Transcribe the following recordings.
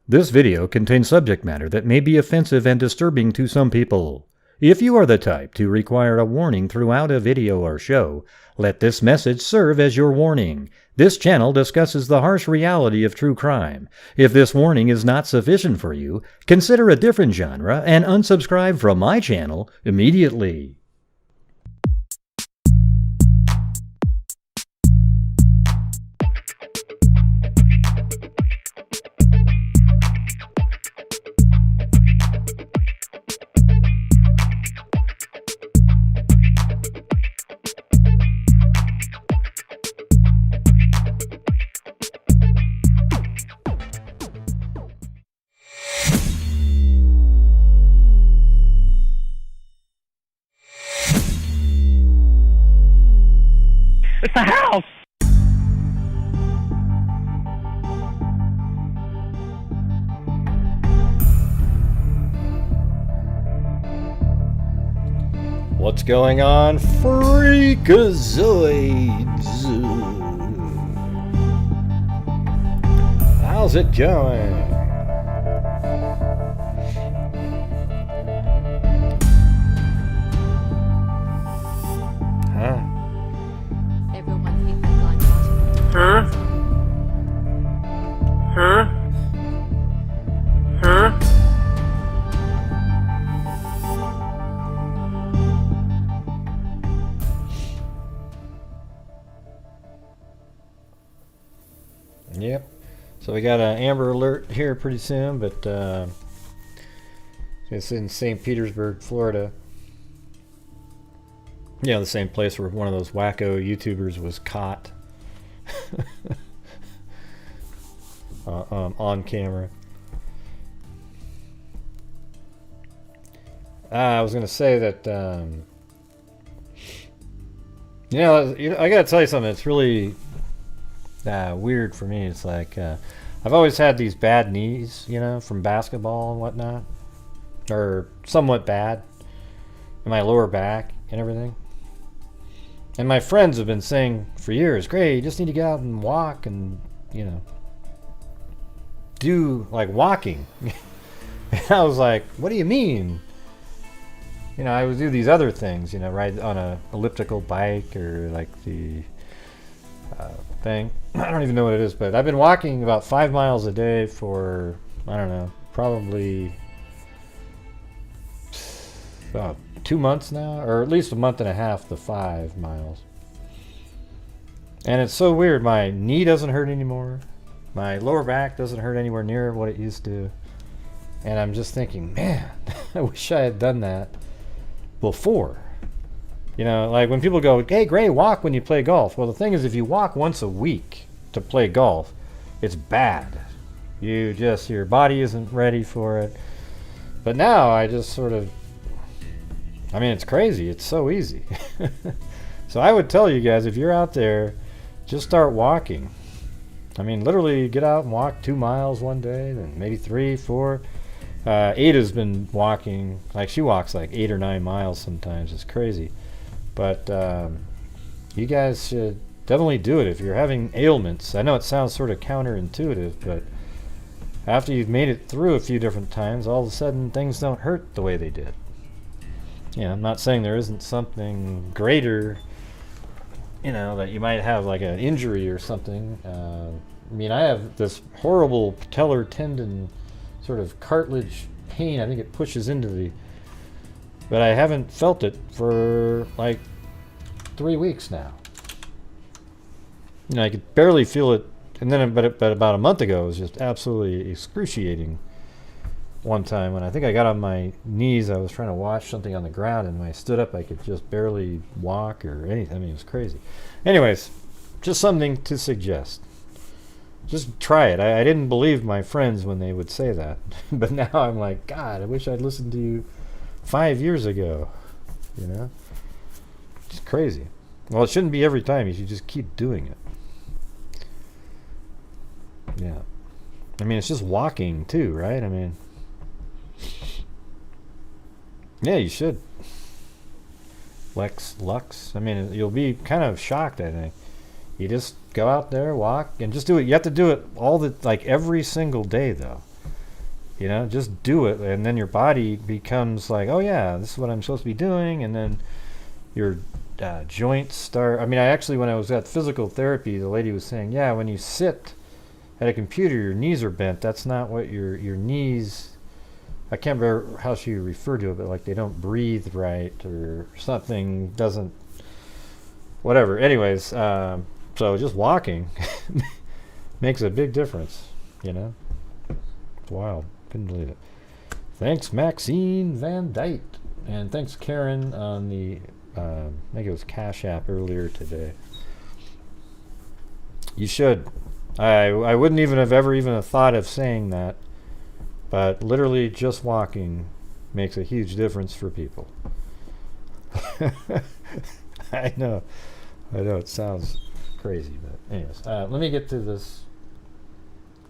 This video contains subject matter that may be offensive and disturbing to some people. If you are the type to require a warning throughout a video or show, let this message serve as your warning. This channel discusses the harsh reality of true crime. If this warning is not sufficient for you, consider a different genre and unsubscribe from my channel immediately. It's the house! What's going on, freakazoids? How's it going? Huh? Everyone hit that like button. Huh? Huh? Huh? Yep. So we got an Amber Alert here pretty soon, but it's in St. Petersburg, Florida. Yeah, the same place where one of those wacko YouTubers was caught on camera. I was gonna say that I gotta tell you something. It's really weird for me. It's like I've always had these bad knees, from basketball and whatnot, or somewhat bad in my lower back and everything. And my friends have been saying for years, "Great, you just need to get out and walk and do like walking." And I was like, "What do you mean?" I would do these other things, ride on a elliptical bike or like the thing. I don't even know what it is, but I've been walking about 5 miles a day for, I don't know, probably 2 months now, or at least a month and a half, the 5 miles. And it's so weird. My knee doesn't hurt anymore. My lower back doesn't hurt anywhere near what it used to. And I'm just thinking, man, I wish I had done that before. Like when people go, "Hey, great, walk when you play golf." Well, the thing is, if you walk once a week to play golf, it's bad. Your body isn't ready for it. But now I just sort of, it's crazy. It's so easy. So I would tell you guys, if you're out there, just start walking. Literally get out and walk 2 miles one day, then maybe 3, 4. Ada's been walking, like she walks like 8 or 9 miles sometimes. It's crazy. But you guys should definitely do it if you're having ailments. I know it sounds sort of counterintuitive, but after you've made it through a few different times, all of a sudden things don't hurt the way they did. I'm not saying there isn't something greater, that you might have like an injury or something. I have this horrible patellar tendon sort of cartilage pain. I think it pushes into but I haven't felt it for like 3 weeks now. I could barely feel it, and then but about a month ago it was just absolutely excruciating. One time when I think I got on my knees, I was trying to watch something on the ground, and when I stood up I could just barely walk or anything. It was crazy. Anyways, just something to suggest. Just try it. I didn't believe my friends when they would say that, but now I'm like, God, I wish I'd listened to you 5 years ago. It's crazy. Well, it shouldn't be every time. You should just keep doing it. Yeah. It's just walking too, right? Yeah, you should. Lux. You'll be kind of shocked, I think. You just go out there, walk, and just do it. You have to do it every single day, though. You know, just do it, and then your body becomes like, oh yeah, this is what I'm supposed to be doing, and then your joints start. I mean, when I was at physical therapy, the lady was saying, yeah, when you sit at a computer, your knees are bent. That's not what your knees. I can't remember how she referred to it, but like they don't breathe right or something doesn't. Whatever. Anyways, so just walking makes a big difference. You know, it's wild. Couldn't believe it. Thanks, Maxine Van Dyke, and thanks, Karen, on the I think it was Cash App earlier today. You should. I wouldn't even have ever even thought of saying that, but literally just walking makes a huge difference for people. I know it sounds crazy, but anyways, let me get to this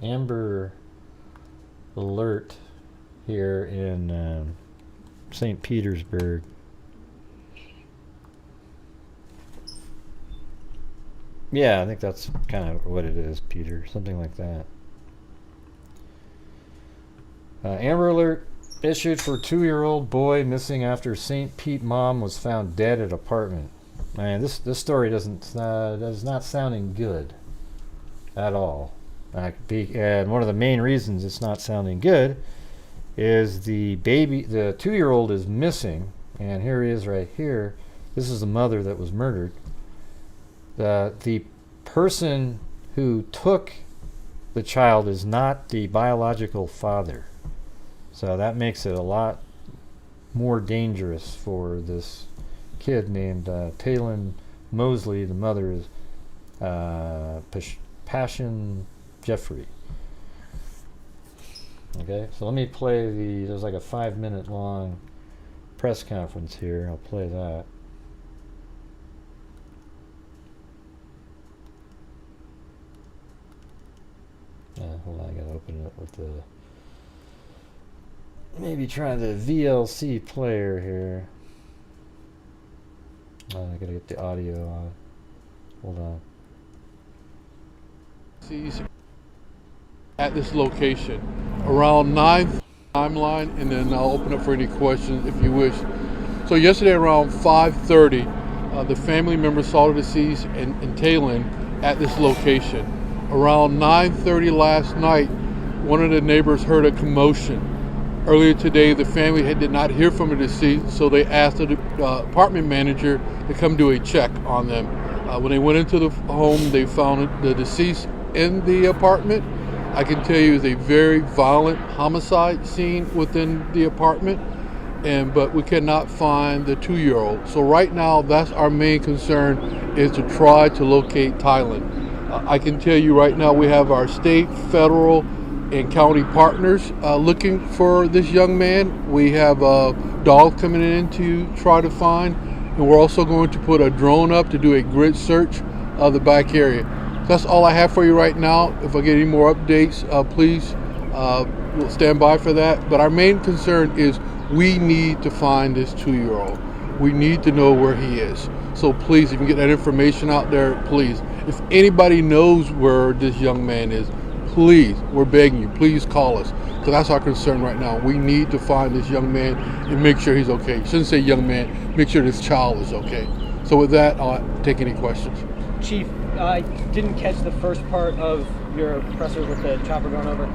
Amber Alert here in St. Petersburg. Yeah, I think that's kind of what it is, Peter. Something like that. Amber Alert issued for 2-year-old boy missing after St. Pete mom was found dead at apartment. Man, this story does not sounding good at all. And one of the main reasons it's not sounding good is the 2-year-old is missing, and here he is right here. This is the mother that was murdered. The person who took the child is not the biological father. So that makes it a lot more dangerous for this kid named Talon Mosley. The mother is Passion Jeffrey. Okay, so let me play there's like a 5-minute long press conference here. I'll play that. Hold on, I gotta open it with maybe try the VLC player here. I gotta get the audio on. Hold on. At this location around 9th timeline, and then I'll open up for any questions if you wish. So yesterday around 5:30, the family members saw the deceased and Talon at this location. Around 9:30 last night, one of the neighbors heard a commotion. Earlier today, the family did not hear from the deceased, so they asked the apartment manager to come do a check on them. When they went into the home, they found the deceased in the apartment. I can tell you it's a very violent homicide scene within the apartment, but we cannot find the 2-year-old. So right now, that's our main concern, is to try to locate Thailand. I can tell you right now, we have our state, federal, and county partners looking for this young man. We have a dog coming in to try to find, and we're also going to put a drone up to do a grid search of the back area. That's all I have for you right now. If I get any more updates, please we'll stand by for that. But our main concern is we need to find this 2-year-old. We need to know where he is. So please, if you can get that information out there, please. If anybody knows where this young man is, please, we're begging you, please call us. Because that's our concern right now. We need to find this young man and make sure he's okay. Shouldn't say young man, make sure this child is okay. So with that, I'll take any questions. Chief, I didn't catch the first part of your presser with the chopper going over.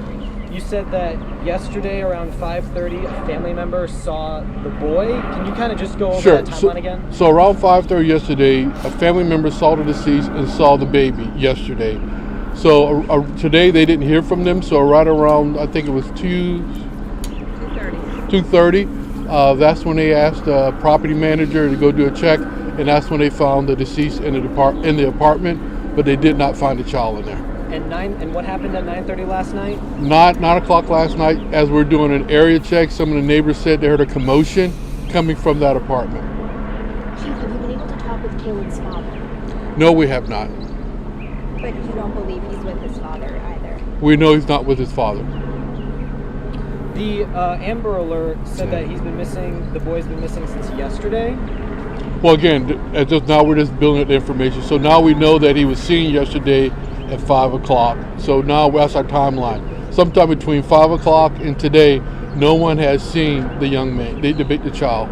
You said that yesterday around 5:30, a family member saw the boy. Can you kind of just go over that timeline again? So around 5:30 yesterday, a family member saw the deceased and saw the baby yesterday. So today they didn't hear from them. So right around, I think it was 2:30. That's when they asked the property manager to go do a check, and that's when they found the deceased in the apartment, but they did not find the child in there. And what happened at 9:30 last night? 9 o'clock last night, as we're doing an area check, some of the neighbors said they heard a commotion coming from that apartment. Chief, have you been able to talk with Talon's father? No, we have not. But you don't believe he's with his father either? We know he's not with his father. The Amber Alert said that he's been missing, the boy's been missing since yesterday. Well, again, now we're just building up the information. So now we know that he was seen yesterday at 5 o'clock. So now that's our timeline. sometime between 5 o'clock and today, no one has seen the young man, the child.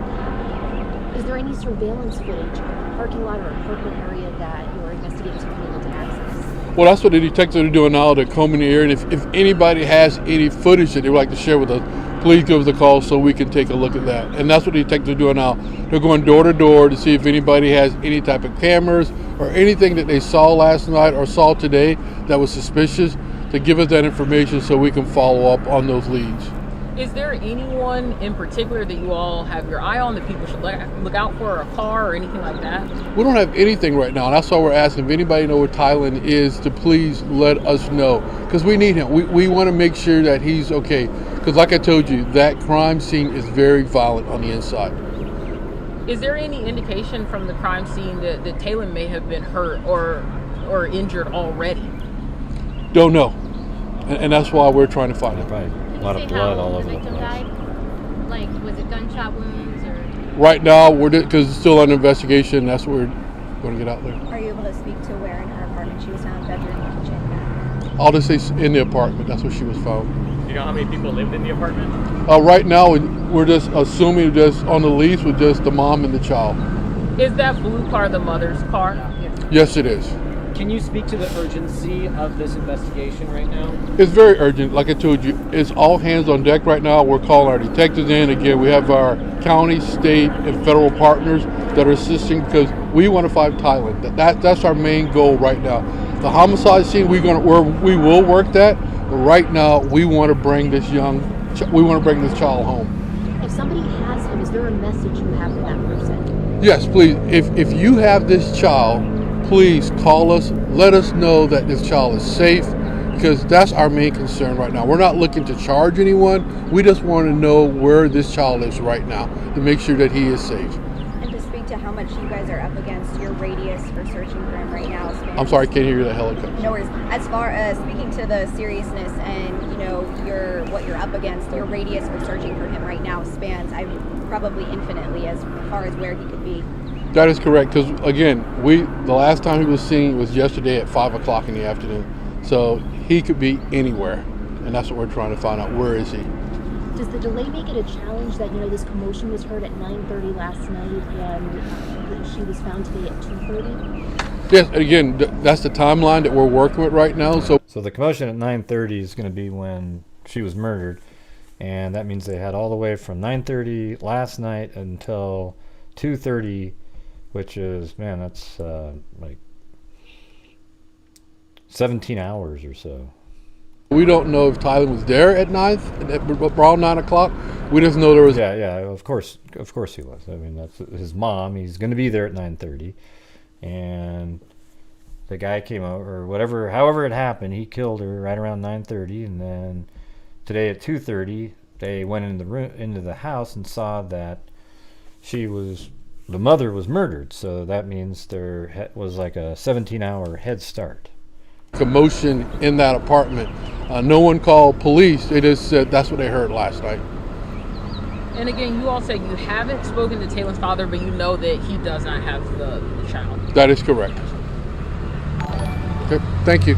Is there any surveillance footage of a parking lot or apartment area that your investigators have been able to access? Well, that's what the detectives are doing now. They're combing the area, and if anybody has any footage that they would like to share with us, please give us a call so we can take a look at that. And that's what the detectives are doing now. They're going door to door to see if anybody has any type of cameras or anything that they saw last night or saw today that was suspicious, to give us that information so we can follow up on those leads. Is there anyone in particular that you all have your eye on that people should look out for, a car or anything like that? We don't have anything right now. That's why we're asking if anybody know where Thailand is to please let us know, because we need him. We want to make sure that he's okay, because like I told you, that crime scene is very violent on the inside. Is there any indication from the crime scene that Thailand may have been hurt or injured already? Don't know, and that's why we're trying to find him. Right. A lot of blood all over the place. Like, was it gunshot wounds or? Right now, because it's still under investigation. That's what we're going to get out there. Are you able to speak to where in her apartment she was found? Bedroom, kitchen? I'll just say in the apartment. That's where she was found. Do you know how many people lived in the apartment? Right now, we're just assuming just on the lease with just the mom and the child. Is that blue car the mother's car? Yes, it is. Can you speak to the urgency of this investigation right now? It's very urgent. Like I told you, it's all hands on deck right now. We're calling our detectives in. Again, we have our county, state, and federal partners that are assisting because we want to find Thailand. That's our main goal right now. The homicide scene, we will work that. But right now, we want to bring this child home. If somebody has him, is there a message you have for that person? Yes, please. If you have this child, please call us. Let us know that this child is safe, because that's our main concern right now. We're not looking to charge anyone. We just want to know where this child is right now to make sure that he is safe. And to speak to how much you guys are up against, your radius for searching for him right now spans. I'm sorry, I can't hear you. The helicopter. No worries. As far as speaking to the seriousness and what you're up against, your radius for searching for him right now spans probably infinitely as far as where he could be. That is correct, because again, the last time he was seen was yesterday at 5 o'clock in the afternoon. So he could be anywhere, and that's what we're trying to find out. Where is he? Does the delay make it a challenge that, this commotion was heard at 9:30 last night and she was found today at 2:30? Yes, again, that's the timeline that we're working with right now. So the commotion at 9:30 is going to be when she was murdered, and that means they had all the way from 9:30 last night until 2:30, which is, man, that's like 17 hours or so. We don't know if Thailand was there at around 9 o'clock. We just know there was. Yeah, of course he was. I mean, that's his mom. He's going to be there at 9:30, and the guy came over, or however it happened. He killed her right around 9:30, and then today at 2:30, they went into the house and saw that the mother was murdered. So that means there was like a 17-hour head start. Commotion in that apartment. No one called police. They just said that's what they heard last night. And again, you all said you haven't spoken to Taylor's father, but you know that he does not have the child. That is correct. Okay, thank you.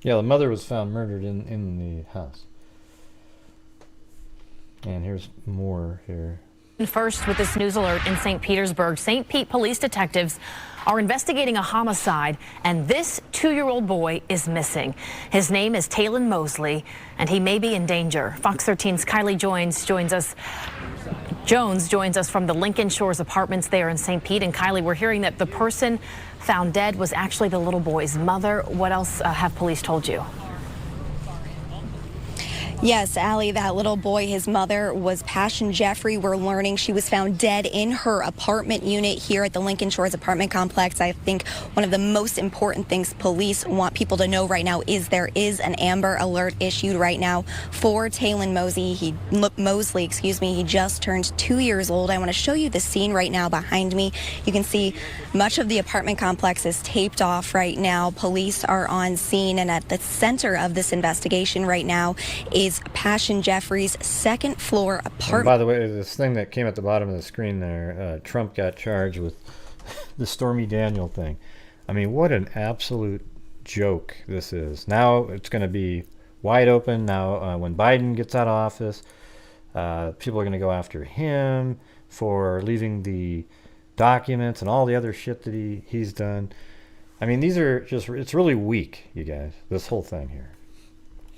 Yeah, the mother was found murdered in the house. And here's more here. First, with this news alert in St. Petersburg, St. Pete police detectives are investigating a homicide, and this 2-year-old boy is missing. His name is Taylon Mosley, and he may be in danger. Fox 13's Kylie Jones joins us from the Lincoln Shores Apartments there in St. Pete. And Kylie, we're hearing that the person found dead was actually the little boy's mother. What else have police told you? Yes, Allie, that little boy, his mother was Passion Jeffrey. We're learning she was found dead in her apartment unit here at the Lincoln Shores apartment complex. I think one of the most important things police want people to know right now is there is an Amber Alert issued right now for Taylon Mosley. He just turned 2 years old. I want to show you the scene right now behind me. You can see much of the apartment complex is taped off right now. Police are on scene, and at the center of this investigation right now is Passion Jeffrey's second floor apartment. And by the way, this thing that came at the bottom of the screen there, Trump got charged with the Stormy Daniel thing. I mean, what an absolute joke this is. Now it's going to be wide open now. When Biden gets out of office, people are going to go after him for leaving the documents and all the other shit that he's done. I mean, these are just, it's really weak, you guys, this whole thing here.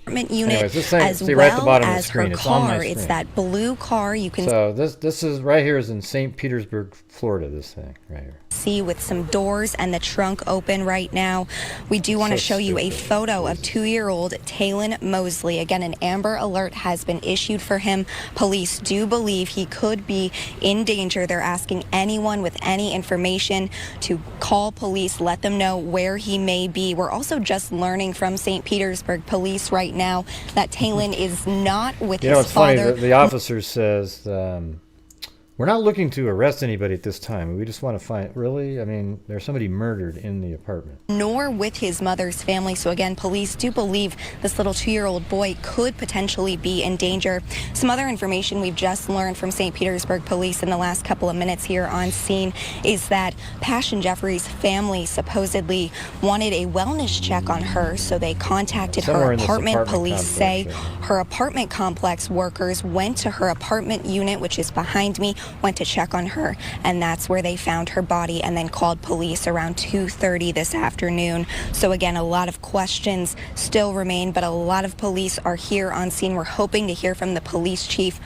Unit, Anyways, this thing, as see well right at the bottom of the as screen. her It's on my car. screen. It's that blue car you can So this is right here is in St. Petersburg, Florida. This thing right here. see with some doors and the trunk open right now. We do want to So show you a stupid. photo of 2-year-old Talon Mosley. Again, an Amber Alert has been issued for him. Police do believe he could be in danger. They're asking anyone with any information to call police, let them know where he may be. We're also just learning from St. Petersburg police right now that Talon is not with You know, his it's funny. father. The officer says, we're not looking to arrest anybody at this time. We just want to find, really? I mean, there's somebody murdered in the apartment. Nor with his mother's family. So again, police do believe this little 2-year-old boy could potentially be in danger. Some other information we've just learned from St. Petersburg police in the last couple of minutes here on scene is that Passion Jeffrey's family supposedly wanted a wellness check on her, so they contacted Somewhere her in this apartment. apartment Police complex, say yeah. her apartment complex workers went to her apartment unit, which is behind me, went to check on her, and that's where they found her body and then called police around 2:30 this afternoon. So again, a lot of questions still remain, but a lot of police are here on scene. We're hoping to hear from the police chief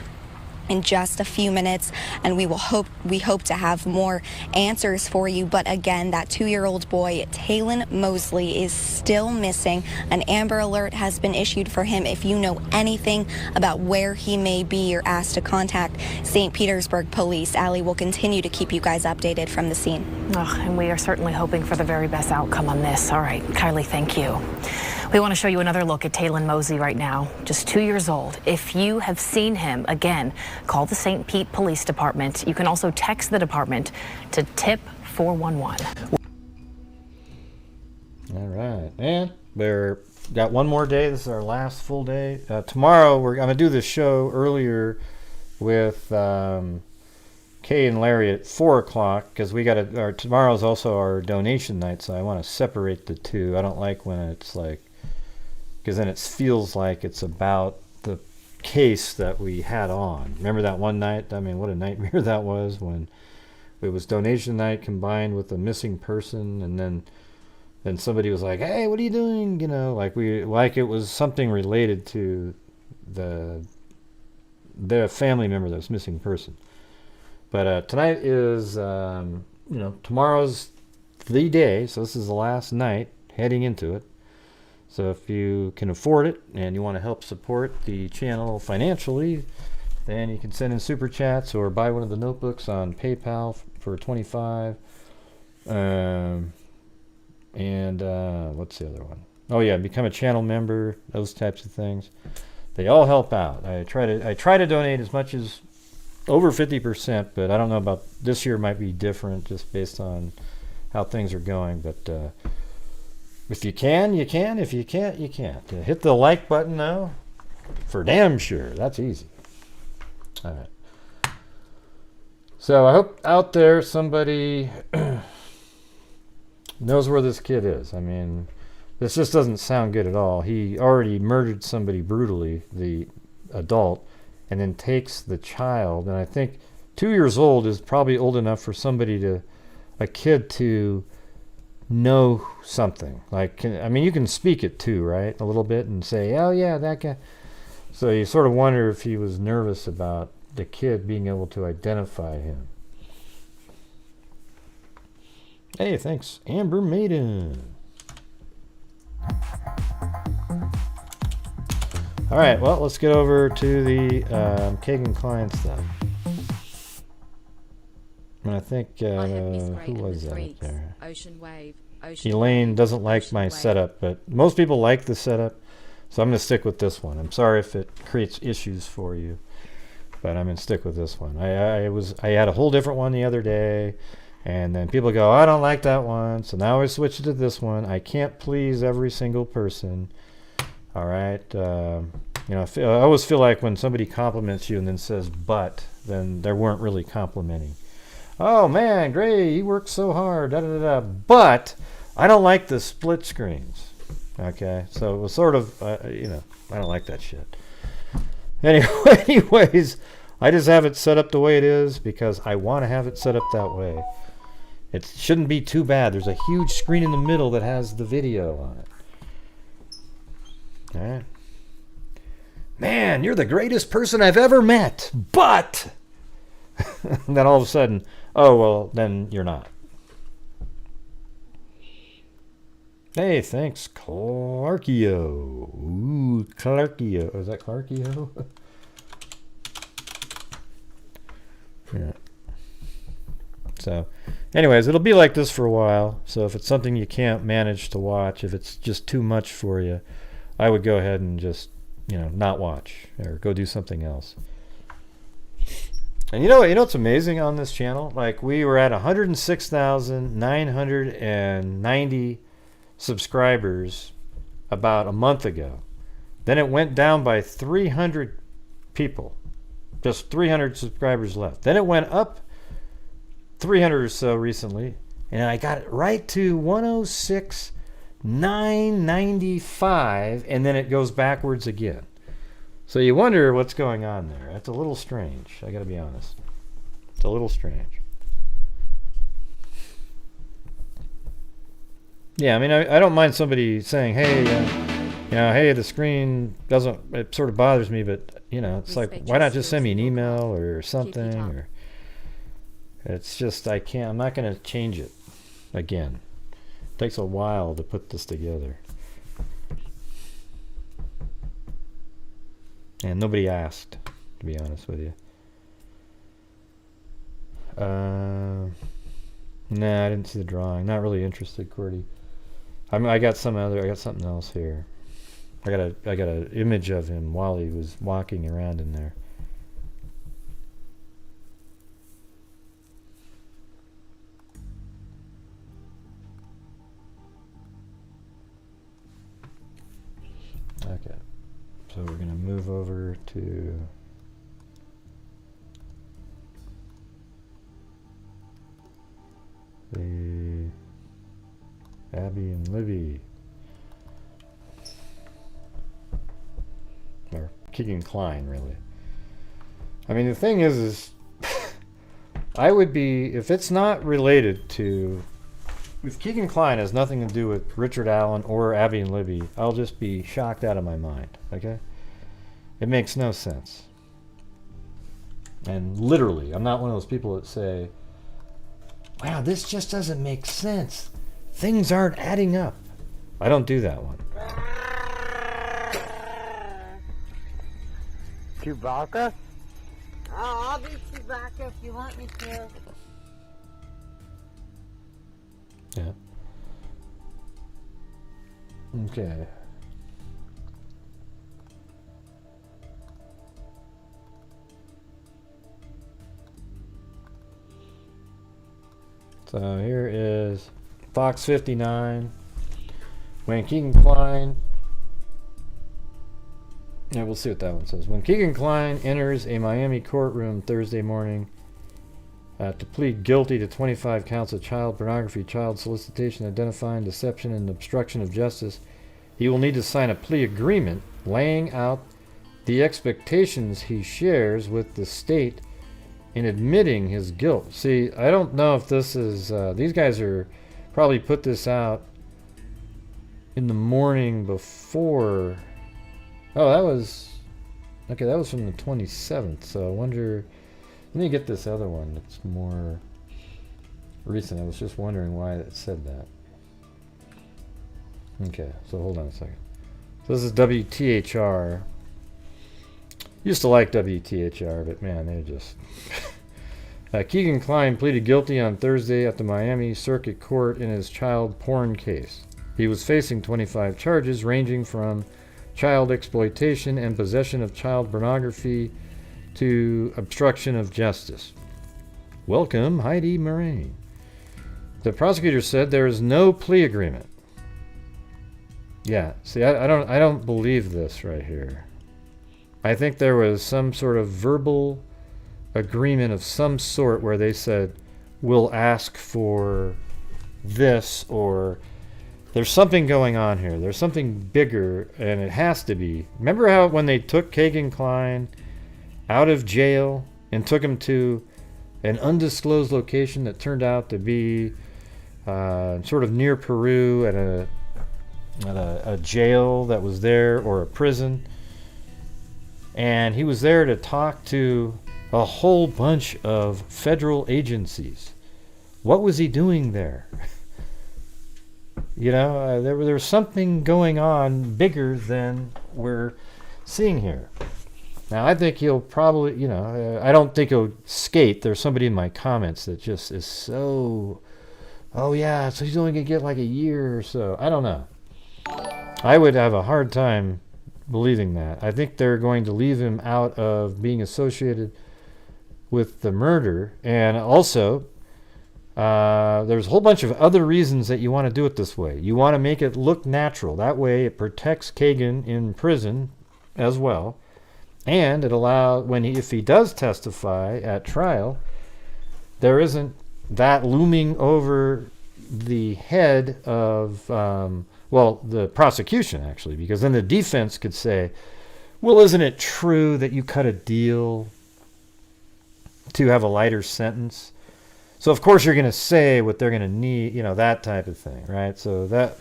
in just a few minutes, and we hope to have more answers for you. But again, that 2-year-old boy, Talon Mosley, is still missing. An Amber Alert has been issued for him. If you know anything about where he may be, you're asked to contact St. Petersburg Police. Allie will continue to keep you guys updated from the scene. Oh, and we are certainly hoping for the very best outcome on this. All right, Kylie, thank you. We want to show you another look at Talon Mosley right now, just 2 years old. If you have seen him, again, call the St. Pete Police Department. You can also text the department to tip 411. All right, and we're got one more day. This is our last full day. Tomorrow, I'm going to do this show earlier with Kay and Larry at 4 o'clock because we got tomorrow's also our donation night, so I want to separate the two. I don't like when it's like, because then it feels like it's about the case that we had on. Remember that one night? I mean, what a nightmare that was when it was donation night combined with a missing person, and then somebody was like, "Hey, what are you doing?" You know, like it was something related to the family member that was missing person. But tonight is, tomorrow's the day, so this is the last night heading into it. So if you can afford it and you want to help support the channel financially, then you can send in super chats or buy one of the notebooks on PayPal for $25. And what's the other one? Oh yeah, become a channel member. Those types of things. They all help out. I try to donate as much as over 50%, but I don't know about this year. Might be different just based on how things are going. But if you can, you can. If you can't, you can't. Hit the like button though, for damn sure. That's easy. All right. So I hope out there somebody knows where this kid is. I mean, this just doesn't sound good at all. He already murdered somebody brutally, the adult, and then takes the child. And I think 2 years old is probably old enough for a kid to know something. Like, I mean, you can speak it too, right? A little bit and say, oh yeah, that guy. So you sort of wonder if he was nervous about the kid being able to identify him. Hey, thanks, Amber Maiden. All right, well, let's get over to the Kegan Kline stuff. And I think, who was that up there? Ocean wave. Elaine doesn't like my setup, but most people like the setup, so I'm going to stick with this one. I'm sorry if it creates issues for you, but I'm going to stick with this one. I had a whole different one the other day, and then people go, I don't like that one, so now I switched to this one. I can't please every single person. All right, I always feel like when somebody compliments you and then says but, then they weren't really complimenting. Oh man, great, he works so hard, da da da da. But I don't like the split screens. Okay, so it was sort of, you know, I don't like that shit. Anyways, I just have it set up the way it is because I want to have it set up that way. It shouldn't be too bad. There's a huge screen in the middle that has the video on it. All right. Man, you're the greatest person I've ever met, but then all of a sudden, oh, well, then you're not. Hey, thanks, Clarkio. Ooh, Clarkio. Is that Clarkio? Yeah. So, anyways, it'll be like this for a while. So if it's something you can't manage to watch, if it's just too much for you, I would go ahead and just, you know, not watch or go do something else. And you know what's amazing on this channel? Like, we were at 106,990 subscribers about a month ago. Then it went down by 300 people. Just 300 subscribers left. Then it went up 300 or so recently, and I got it right to 106,995, and then it goes backwards again. So you wonder what's going on there. That's a little strange, I gotta be honest. It's a little strange. Yeah, I mean, I don't mind somebody saying, hey, you know, hey, the screen doesn't, it sort of bothers me, but, you know, it's like, why not just send me an email or something? Or it's just, I'm not going to change it again. It takes a while to put this together. And nobody asked, to be honest with you. Nah, I didn't see the drawing. Not really interested, Cordy. I got something else here. I got an image of him while he was walking around in there. Okay, so we're gonna move over to the Abby and Libby, or Kegan Kline, really. I mean, the thing is I would be, if it's not related to, if Kegan Kline has nothing to do with Richard Allen or Abby and Libby, I'll just be shocked out of my mind, okay? It makes no sense. And literally, I'm not one of those people that say, wow, this just doesn't make sense. Things aren't adding up. I don't do that one. Chewbacca? Oh, I'll be Chewbacca if you want me to. Yeah. Okay. So here is Fox 59. When Kegan Kline, yeah, we'll see what that one says. When Kegan Kline enters a Miami courtroom Thursday morning to plead guilty to 25 counts of child pornography, child solicitation, identifying, deception, and obstruction of justice, he will need to sign a plea agreement laying out the expectations he shares with the state in admitting his guilt. See, I don't know if this is, these guys are probably put this out in the morning before. Oh, that was, okay, that was from the 27th, so I wonder, let me get this other one that's more recent. I was just wondering why it said that. Okay, so hold on a second. So this is WTHR. Used to like WTHR, but man, they're just... Kegan Kline pleaded guilty on Thursday at the Miami Circuit Court in his child porn case. He was facing 25 charges ranging from child exploitation and possession of child pornography to obstruction of justice. Welcome, Heidi Moraine. The prosecutor said there is no plea agreement. Yeah, see, I don't believe this right here. I think there was some sort of verbal agreement of some sort where they said, we'll ask for this, or there's something going on here. There's something bigger, and it has to be. Remember how when they took Kegan Kline out of jail and took him to an undisclosed location that turned out to be sort of near Peru at a jail that was there, or a prison, and he was there to talk to a whole bunch of federal agencies. What was he doing there? You know, there was something going on bigger than we're seeing here. Now, I think he'll probably, you know, I don't think he'll skate. There's somebody in my comments that just is so, oh yeah, so he's only going to get like a year or so. I don't know. I would have a hard time believing that. I think they're going to leave him out of being associated with the murder. And also, there's a whole bunch of other reasons that you want to do it this way. You want to make it look natural. That way it protects Kegan in prison as well. And it allows, if he does testify at trial, there isn't that looming over the head of, the prosecution, actually, because then the defense could say, well, isn't it true that you cut a deal to have a lighter sentence? So, of course, you're going to say what they're going to need, you know, that type of thing, right? So that,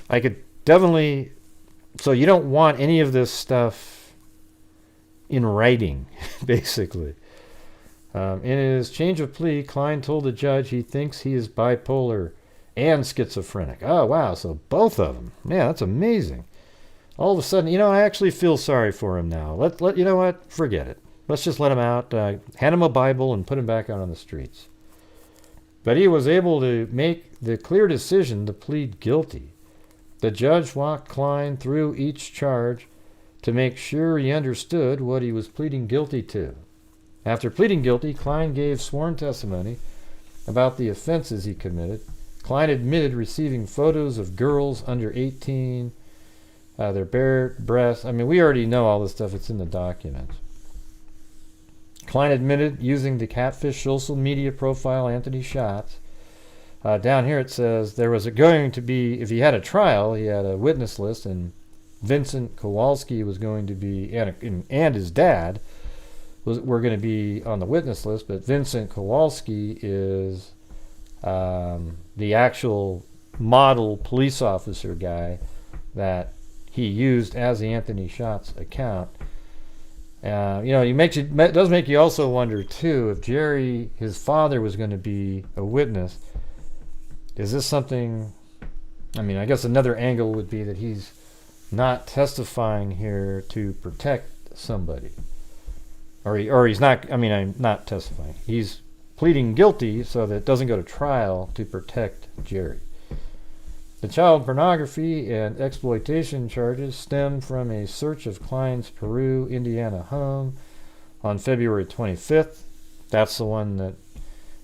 I could definitely, so you don't want any of this stuff in writing, basically. In his change of plea, Kline told the judge he thinks he is bipolar and schizophrenic. Oh, wow, so both of them. Yeah, that's amazing. All of a sudden, you know, I actually feel sorry for him now. You know what? Forget it. Let's just let him out, hand him a Bible, and put him back out on the streets. But he was able to make the clear decision to plead guilty. The judge walked Kline through each charge to make sure he understood what he was pleading guilty to. After pleading guilty, Kline gave sworn testimony about the offenses he committed. Kline admitted receiving photos of girls under 18, their bare breasts. I mean, we already know all this stuff. It's in the documents. Kline admitted using the catfish social media profile Anthony Schatz. Down here it says there was going to be, if he had a trial, he had a witness list, and Vincent Kowalski was going to be, and his dad were going to be on the witness list, but Vincent Kowalski is the actual model police officer guy that he used as the Anthony Schatz account. You know, it does make you also wonder too, if Jerry, his father, was going to be a witness. Is this something? I mean, I guess another angle would be that he's not testifying here to protect somebody, or he's not. I mean, I'm not testifying. He's pleading guilty so that it doesn't go to trial to protect Jerry. The child pornography and exploitation charges stem from a search of Kline's Peru, Indiana home on February 25th. That's the one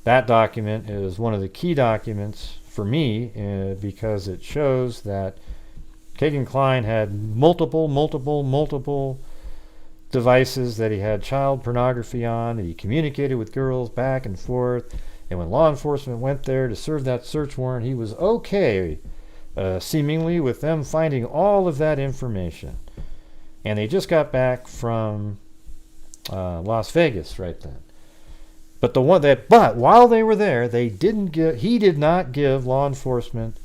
that document is one of the key documents for me because it shows that Kegan Kline had multiple devices that he had child pornography on, that he communicated with girls back and forth, and when law enforcement went there to serve that search warrant, he was okay seemingly with them finding all of that information. And they just got back from Las Vegas right then. But while they were there, he did not give law enforcement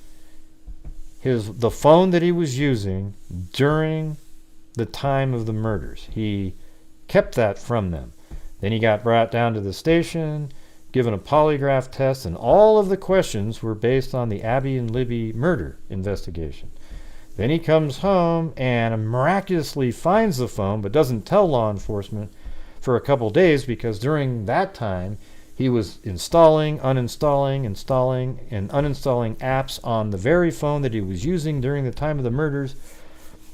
the phone that he was using during the time of the murders. He kept that from them. Then he got brought down to the station, given a polygraph test, and all of the questions were based on the Abby and Libby murder investigation. Then he comes home and miraculously finds the phone, but doesn't tell law enforcement for a couple days, because during that time he was installing, uninstalling, installing, and uninstalling apps on the very phone that he was using during the time of the murders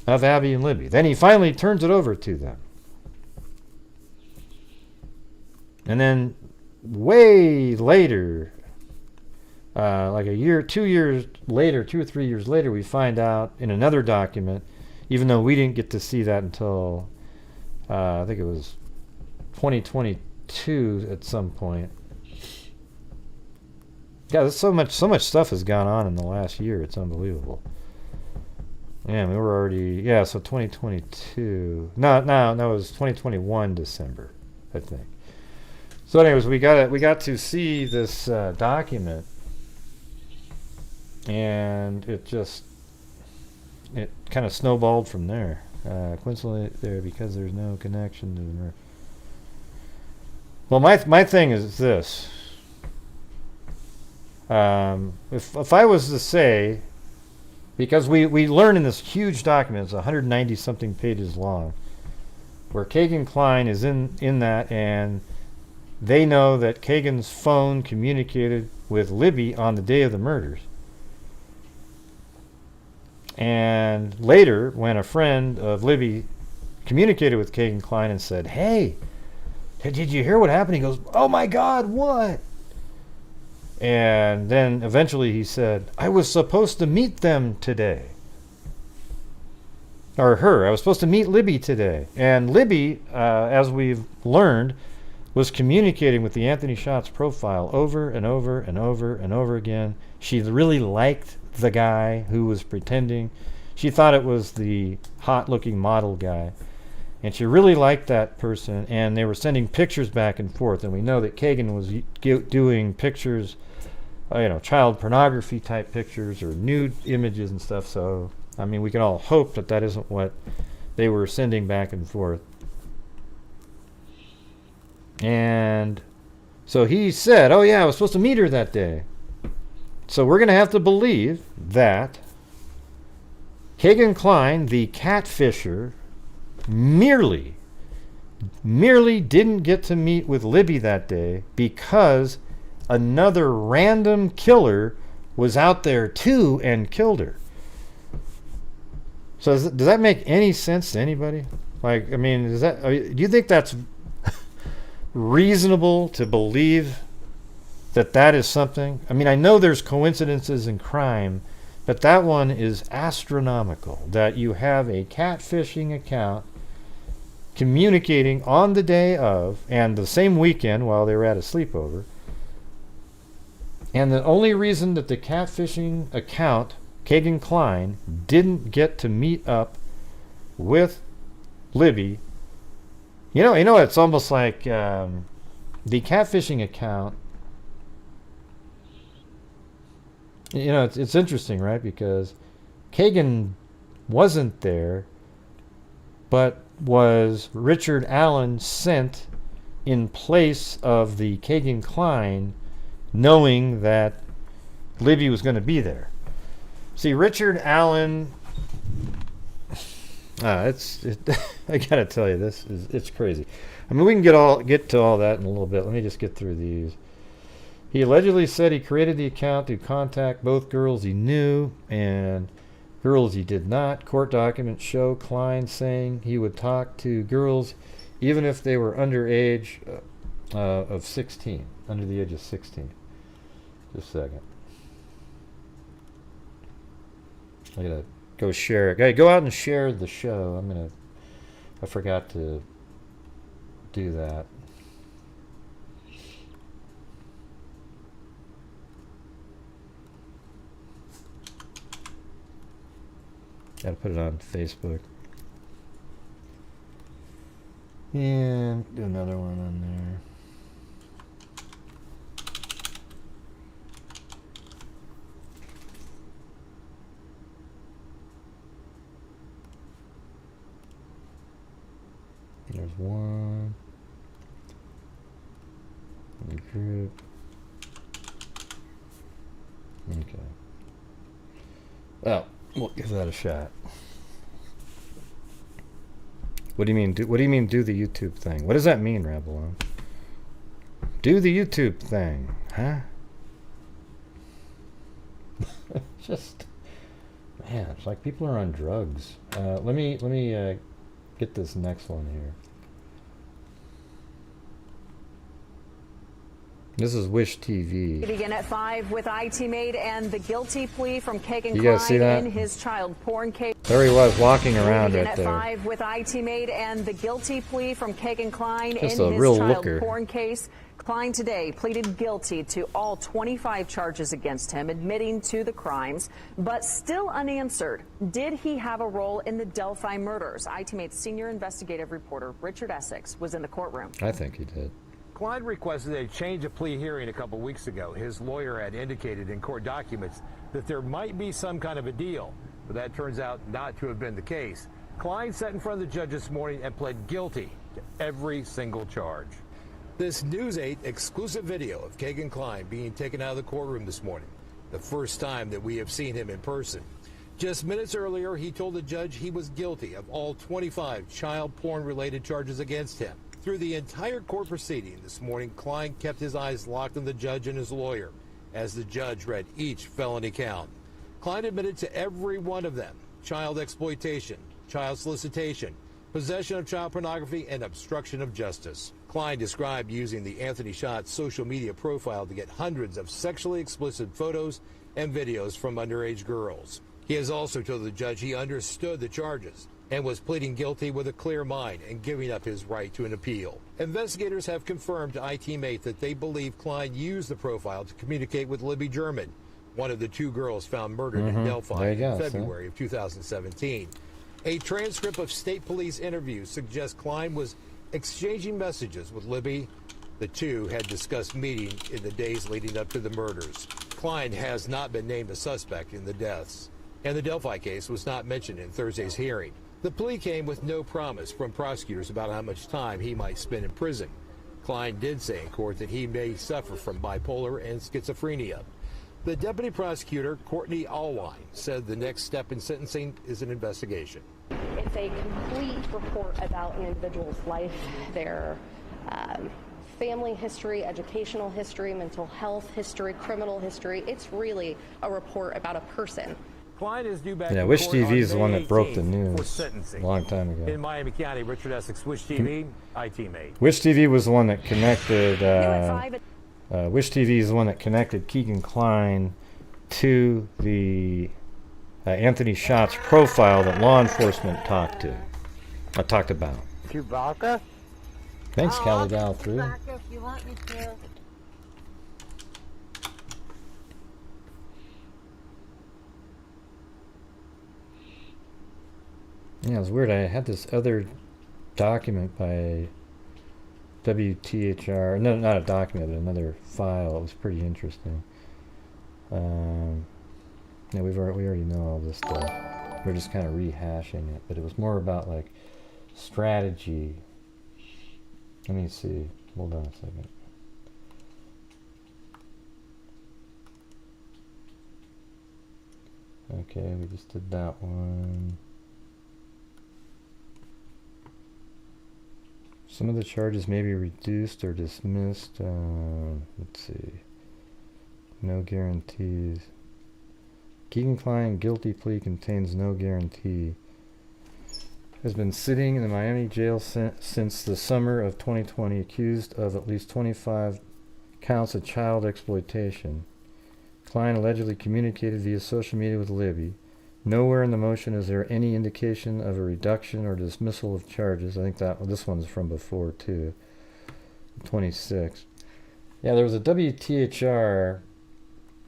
of Abby and Libby. Then he finally turns it over to them. And then way later, like a year, 2 years later, 2 or 3 years later, we find out in another document, even though we didn't get to see that until I think it was 2022 at some point. Yeah, there's so much stuff has gone on in the last year. It's unbelievable. Yeah, we were already, so 2022. No, it was 2021 December, I think. So anyways, we got to see this document, and it kind of snowballed from there. Coincidentally there, because there's no connection to the murder. Well, my thing is this. If I was to say, because we learn in this huge document, it's 190 something pages long, where Kegan Kline is in that, and they know that Kegan's phone communicated with Libby on the day of the murders. And later, when a friend of Libby communicated with Kegan Kline and said, "Hey, did you hear what happened?" He goes, "Oh my God, what?" And then eventually he said, "I was supposed to meet them today." Or her. "I was supposed to meet Libby today." And Libby, as we've learned, was communicating with the Anthony Shots profile over and over and over and over again. She really liked the guy who was pretending. She thought it was the hot-looking model guy. And she really liked that person, and they were sending pictures back and forth. And we know that Kegan was doing pictures, child pornography type pictures or nude images and stuff. So, I mean, we can all hope that that isn't what they were sending back and forth. And so he said, "Oh yeah, I was supposed to meet her that day." So we're going to have to believe that Kegan Kline, the catfisher, merely didn't get to meet with Libby that day because another random killer was out there too and killed her. So does that make any sense to anybody? Like, I mean, do you think that's reasonable to believe that is something? I mean, I know there's coincidences in crime, but that one is astronomical, that you have a catfishing account communicating on the day of and the same weekend while they were at a sleepover. And the only reason that the catfishing account, Kegan Kline, didn't get to meet up with Libby, it's almost like the catfishing account. It's interesting, right? Because Kegan wasn't there, but was Richard Allen sent in place of the Kegan Kline, knowing that Libby was going to be there. See, Richard Allen, I gotta tell you, it's crazy. I mean, we can get to all that in a little bit. Let me just get through these. He allegedly said he created the account to contact both girls he knew and girls he did not. Court documents show Kline saying he would talk to girls even if they were under the age of 16. Just a second. I gotta go share it. Okay, go out and share the show. I forgot to do that. Gotta put it on Facebook. And do another one on there. There's one. In the group. Okay. Well, we'll give that a shot. What do you mean? What do you mean? Do the YouTube thing? What does that mean, Rambalone? Do the YouTube thing, huh? Just, man, it's like people are on drugs. Let me get this next one here. This is Wish TV. We begin at 5 with IT Mate and the guilty plea from Kegan You guys see Kline that? in his child porn case. There he was walking around We begin right at there. 5 with IT Mate and the guilty plea from Kegan Kline Just in a his real child looker. porn case. Kline today pleaded guilty to all 25 charges against him, admitting to the crimes, but still unanswered. Did he have a role in the Delphi murders? IT Mate's senior investigative reporter Richard Essex was in the courtroom. I think he did. Kline requested a change of plea hearing a couple weeks ago. His lawyer had indicated in court documents that there might be some kind of a deal, but that turns out not to have been the case. Kline sat in front of the judge this morning and pled guilty to every single charge. This News 8 exclusive video of Kegan Kline being taken out of the courtroom this morning, the first time that we have seen him in person. Just minutes earlier, he told the judge he was guilty of all 25 child porn-related charges against him. Through the entire court proceeding this morning, Kline kept his eyes locked on the judge and his lawyer as the judge read each felony count. Kline admitted to every one of them: child exploitation, child solicitation, possession of child pornography, and obstruction of justice. Kline described using the Anthony Shots social media profile to get hundreds of sexually explicit photos and videos from underage girls. He has also told the judge he understood the charges and was pleading guilty with a clear mind and giving up his right to an appeal. Investigators have confirmed to IT Mate that they believe Kline used the profile to communicate with Libby German, one of the two girls found murdered in Delphi in February of 2017. A transcript of state police interviews suggests Kline was exchanging messages with Libby. The two had discussed meeting in the days leading up to the murders. Kline has not been named a suspect in the deaths, and the Delphi case was not mentioned in Thursday's hearing. The plea came with no promise from prosecutors about how much time he might spend in prison. Kline did say in court that he may suffer from bipolar and schizophrenia. The deputy prosecutor, Courtney Allwine, said the next step in sentencing is an investigation. It's a complete report about an individual's life, their family history, educational history, mental health history, criminal history. It's really a report about a person. Kline is due back Yeah, in Wish court TV on is the one May that broke the 18th news for sentencing. a long time ago. In Miami County, Richard Essex, Wish TV, IT Mate. Wish TV was the one that connected. Wish TV is the one that connected Kegan Kline to the Anthony Shots profile that law enforcement talked about. Chewbacca? Thanks, I'll Callie get Gal through. Chewbacca if you want me to. Yeah, it was weird. I had this other document by WTHR. No, not a document, but another file. It was pretty interesting. Yeah, we already know all this stuff. We're just kind of rehashing it, but it was more about like strategy. Let me see. Hold on a second. Okay, we just did that one. Some of the charges may be reduced or dismissed. Let's see. No guarantees. Kegan Kline guilty plea contains no guarantee. Has been sitting in the Miami jail since the summer of 2020, accused of at least 25 counts of child exploitation. Kline allegedly communicated via social media with Libby. Nowhere in the motion is there any indication of a reduction or dismissal of charges. I think this one's from before too. 26. Yeah, there was a WTHR.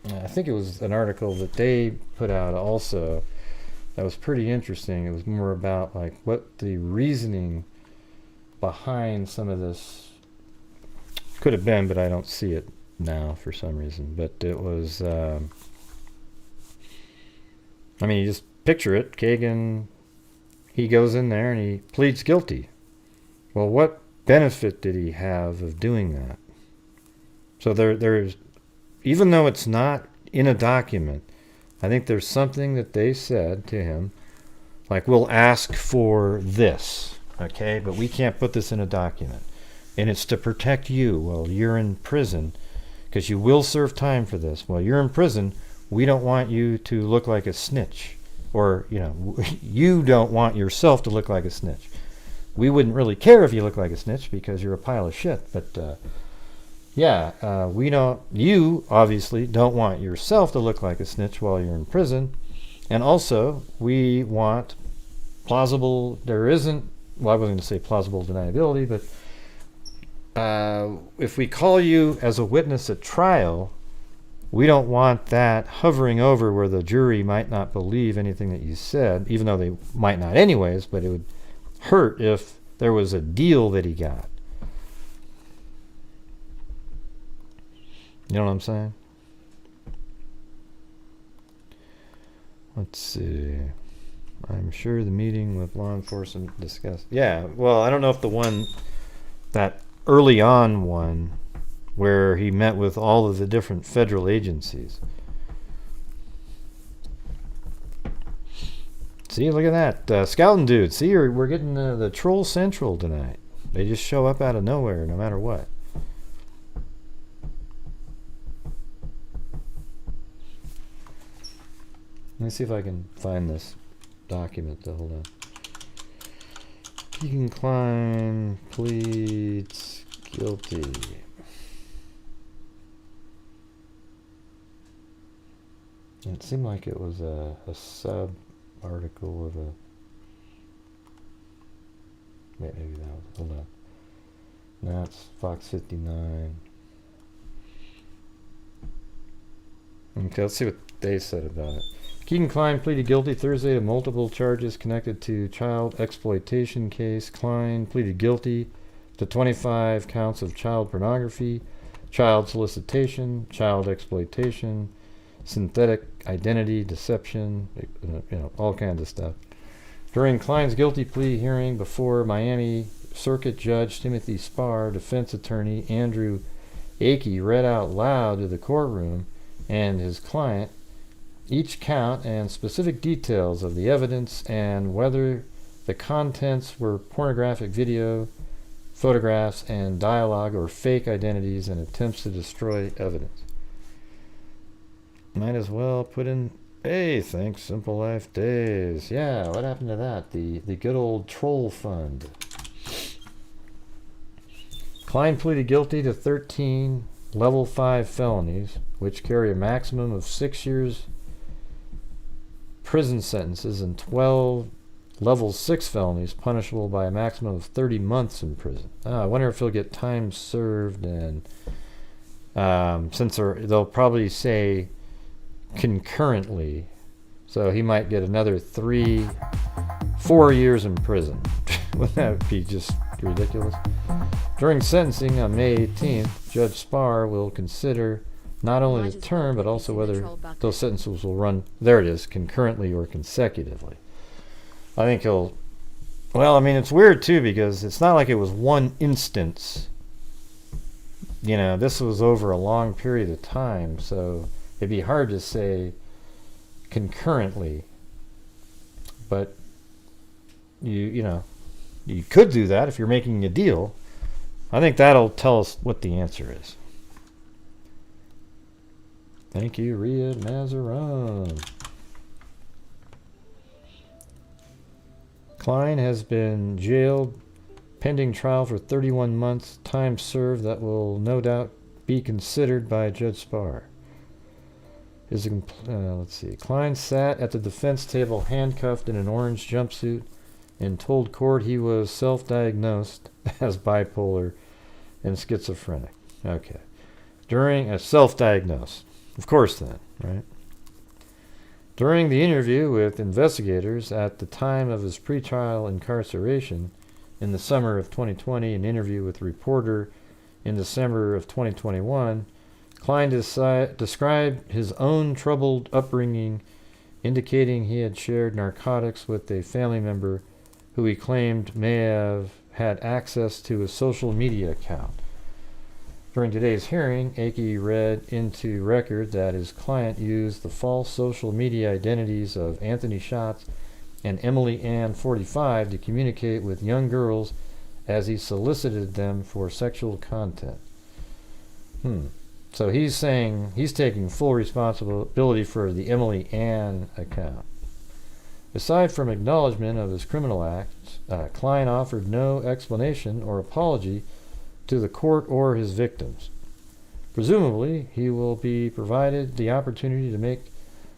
I think it was an article that they put out also. That was pretty interesting. It was more about like what the reasoning behind some of this could have been, but I don't see it now for some reason. But it was. I mean, you just picture it. Kegan, he goes in there and he pleads guilty. Well, what benefit did he have of doing that? So there's, even though it's not in a document, I think there's something that they said to him, like, we'll ask for this, okay, but we can't put this in a document. And it's to protect you while you're in prison, because you will serve time for this. While you're in prison, we don't want you to look like a snitch, or, you know, you don't want yourself to look like a snitch. We wouldn't really care if you look like a snitch because you're a pile of shit, but you obviously don't want yourself to look like a snitch while you're in prison. And also, we want plausible, I wasn't going to say plausible deniability, but if we call you as a witness at trial, we don't want that hovering over where the jury might not believe anything that you said, even though they might not anyways, but it would hurt if there was a deal that he got. You know what I'm saying? Let's see. I'm sure the meeting with law enforcement discussed. Yeah, well, I don't know if that early on one, where he met with all of the different federal agencies. See, look at that. Scouting dude. See, we're getting the Troll Central tonight. They just show up out of nowhere no matter what. Let me see if I can find this document. Hold on. Kegan Kline pleads guilty. It seemed like it was a sub-article of a... Wait, maybe that was... Hold on. That's Fox 59. Okay, let's see what they said about it. Kegan Kline pleaded guilty Thursday to multiple charges connected to child exploitation case. Kline pleaded guilty to 25 counts of child pornography, child solicitation, child exploitation, synthetic identity, deception, all kinds of stuff. During Kline's guilty plea hearing before Miami Circuit Judge Timothy Spar, defense attorney Andrew Akey read out loud to the courtroom and his client each count and specific details of the evidence and whether the contents were pornographic video, photographs, and dialogue or fake identities and attempts to destroy evidence. Might as well put in, hey, thanks Simple Life Days. Yeah, what happened to that? The good old troll fund. Kline pleaded guilty to 13 level 5 felonies, which carry a maximum of 6 years prison sentences, and 12 level 6 felonies punishable by a maximum of 30 months in prison. I wonder if he'll get time served, and since they'll probably say concurrently, so he might get another 4 years in prison. Wouldn't that be just ridiculous? During sentencing on May 18th, Judge Spar will consider not only the term, but also whether those sentences will run, there it is, concurrently or consecutively. I think he'll, well, I mean, it's weird too, because it's not like it was one instance. You know, this was over a long period of time, so it'd be hard to say concurrently. But you could do that if you're making a deal. I think that'll tell us what the answer is. Thank you, Riyad Mazaran. Kline has been jailed pending trial for 31 months, time served that will no doubt be considered by Judge Spar. Let's see. Kline sat at the defense table handcuffed in an orange jumpsuit and told court he was self-diagnosed as bipolar and schizophrenic. Okay. During a self-diagnosed. Of course then, right? During the interview with investigators at the time of his pretrial incarceration in the summer of 2020, an interview with a reporter in December of 2021, Kline described his own troubled upbringing, indicating he had shared narcotics with a family member who he claimed may have had access to a social media account. During today's hearing, Akey read into record that his client used the false social media identities of Anthony Schatz and Emily Ann 45 to communicate with young girls as he solicited them for sexual content. So he's saying he's taking full responsibility for the Emily Ann account. Aside from acknowledgement of his criminal acts, Kline offered no explanation or apology to the court or his victims. Presumably, he will be provided the opportunity to make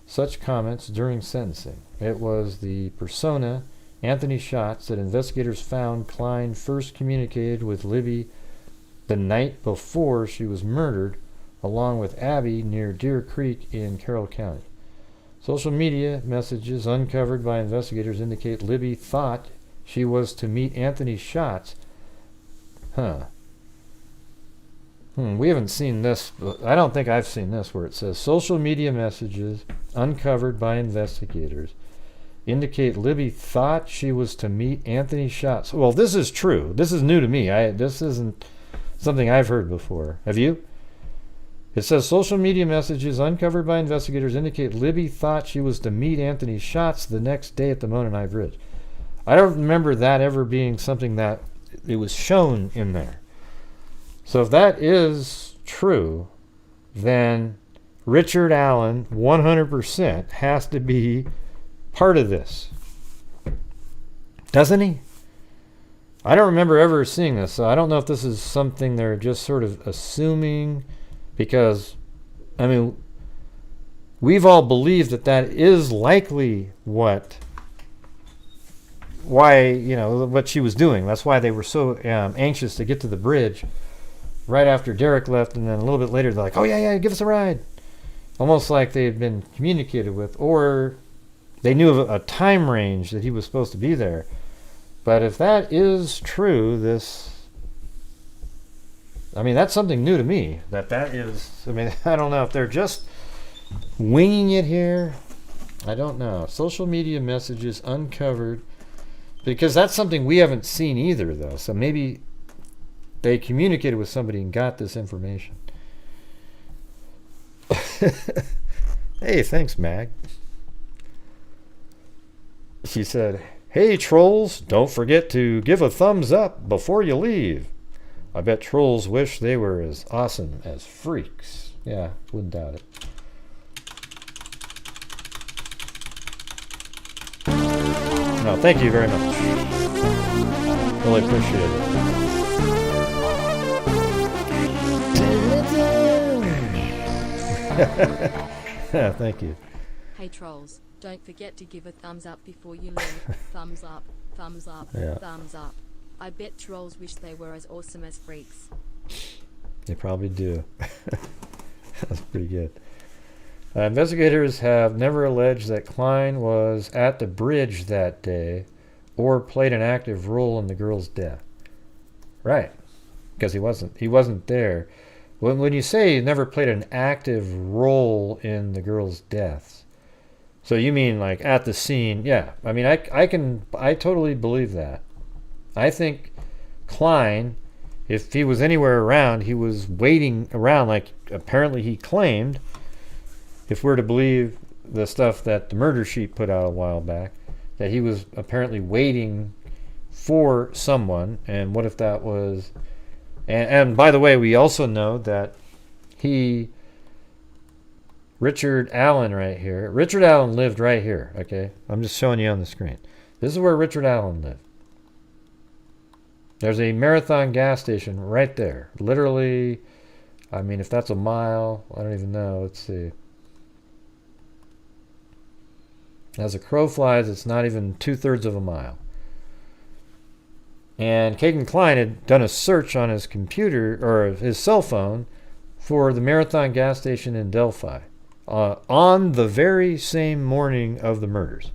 such comments during sentencing. It was the persona, Anthony Schatz, that investigators found Kline first communicated with Libby the night before she was murdered, along with Abby near Deer Creek in Carroll County. Social media messages uncovered by investigators indicate Libby thought she was to meet Anthony Schatz. We haven't seen this. I don't think I've seen this where it says social media messages uncovered by investigators indicate Libby thought she was to meet Anthony Schatz. Well, this is true. This is new to me. This isn't something I've heard before. Have you? It says social media messages uncovered by investigators indicate Libby thought she was to meet Anthony Schatz the next day at the Mona Knife Ridge. I don't remember that ever being something that it was shown in there. So if that is true, then Richard Allen 100% has to be part of this. Doesn't he? I don't remember ever seeing this, so I don't know if this is something they're just sort of assuming, because, I mean, we've all believed that that is likely what she was doing. That's why they were so anxious to get to the bridge right after Derek left, and then a little bit later they're like, oh yeah, give us a ride. Almost like they had been communicated with, or they knew of a time range that he was supposed to be there. But if that is true, that's something new to me. That is, I don't know if they're just winging it here. I don't know. Social media messages uncovered, because that's something we haven't seen either, though. So maybe they communicated with somebody and got this information. Hey, thanks, Mag. She said, hey, trolls, don't forget to give a thumbs up before you leave. I bet trolls wish they were as awesome as freaks. Yeah, wouldn't doubt it. No, thank you very much. Really appreciate it. Yeah, thank you. Hey trolls, don't forget to give a thumbs up before you leave. Thumbs up, thumbs up, Yeah. thumbs up. I bet trolls wish they were as awesome as freaks. They probably do. That's pretty good. Investigators have never alleged that Kline was at the bridge that day or played an active role in the girl's death. Right. Because he wasn't there. When you say he never played an active role in the girl's deaths, so you mean like at the scene? Yeah. I totally believe that. I think Kline, if he was anywhere around, he was waiting around, like apparently he claimed, if we're to believe the stuff that the murder sheet put out a while back, that he was apparently waiting for someone. And what if that was... And by the way, we also know that Richard Allen right here, Richard Allen lived right here, okay? I'm just showing you on the screen. This is where Richard Allen lived. There's a Marathon gas station right there. Literally, if that's a mile, I don't even know. Let's see. As a crow flies, it's not even 2/3 of a mile. And Kegan Kline had done a search on his computer, or his cell phone, for the Marathon gas station in Delphi on the very same morning of the murders.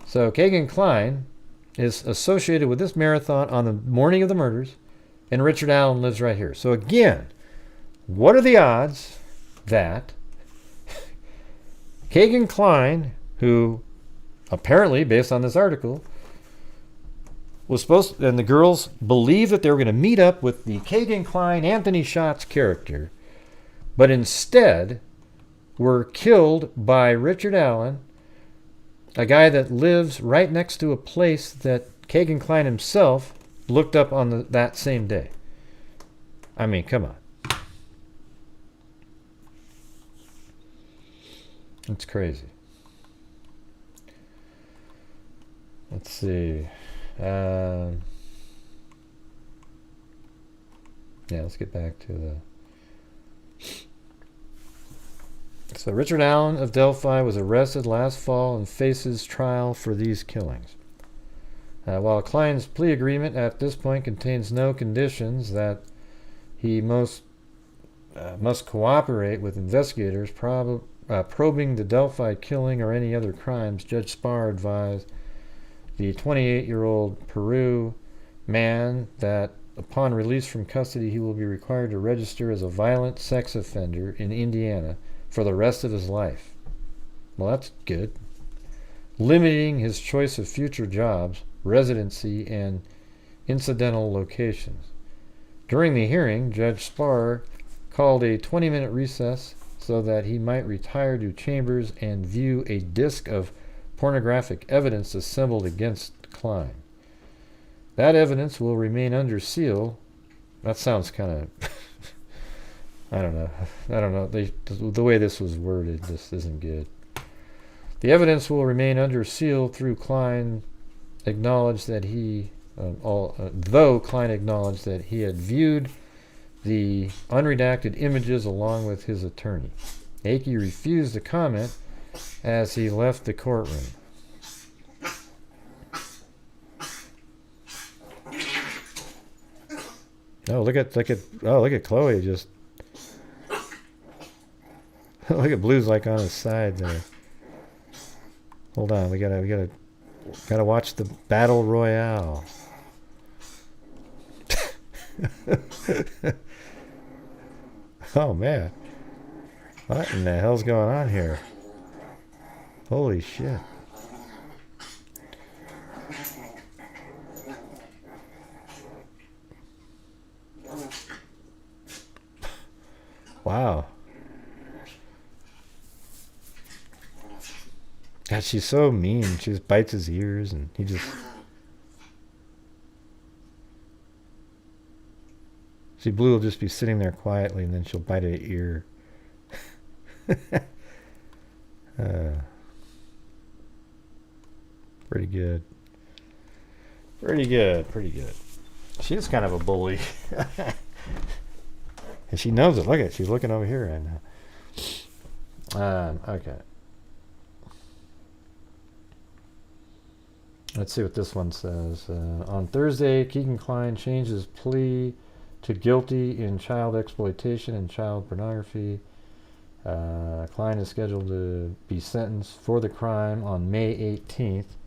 So Kegan Kline is associated with this marathon on the morning of the murders, and Richard Allen lives right here. So again, what are the odds that Kegan Kline, who apparently, based on this article, was supposed to, and the girls believed that they were going to meet up with the Kegan Kline Anthony Schatz character, but instead were killed by Richard Allen, a guy that lives right next to a place that Kegan Kline himself looked up on that same day. Come on. It's crazy. Let's see. Let's get back to the... So Richard Allen of Delphi was arrested last fall and faces trial for these killings. While Kline's plea agreement at this point contains no conditions that he must cooperate with investigators probing the Delphi killing or any other crimes, Judge Spar advised the 28-year-old Peru man that upon release from custody he will be required to register as a violent sex offender in Indiana for the rest of his life. Well, that's good. Limiting his choice of future jobs, residency, and incidental locations. During the hearing, Judge Spar called a 20-minute recess so that he might retire to chambers and view a disc of pornographic evidence assembled against Kline. That evidence will remain under seal. That sounds kind of... I don't know. The way this was worded, this isn't good. The evidence will remain under seal through Kline acknowledged that though Kline acknowledged that he had viewed the unredacted images along with his attorney. Akey refused to comment as he left the courtroom. Oh, look at Chloe just. Look at Blue's like on his side there. Hold on, we gotta watch the battle royale. Oh man, what in the hell's going on here? Holy shit! Wow. God, she's so mean. She just bites his ears and he just... See, Blue will just be sitting there quietly and then she'll bite at an ear. Pretty good. Pretty good. She's kind of a bully. And she knows it. Look at it. She's looking over here right now. Okay. Let's see what this one says. On Thursday, Kegan Kline changed his plea to guilty in child exploitation and child pornography. Kline is scheduled to be sentenced for the crime on May 18th.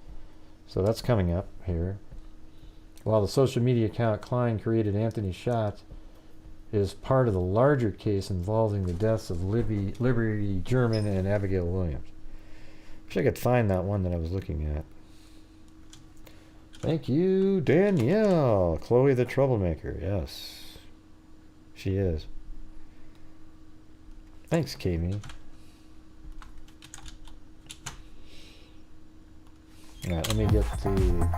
So that's coming up here. While the social media account Kline created Anthony Schatz is part of the larger case involving the deaths of Liberty German and Abigail Williams. Wish I could find that one that I was looking at. Thank you, Danielle. Chloe the Troublemaker. Yes, she is. Thanks, Kami. All right, let me get the...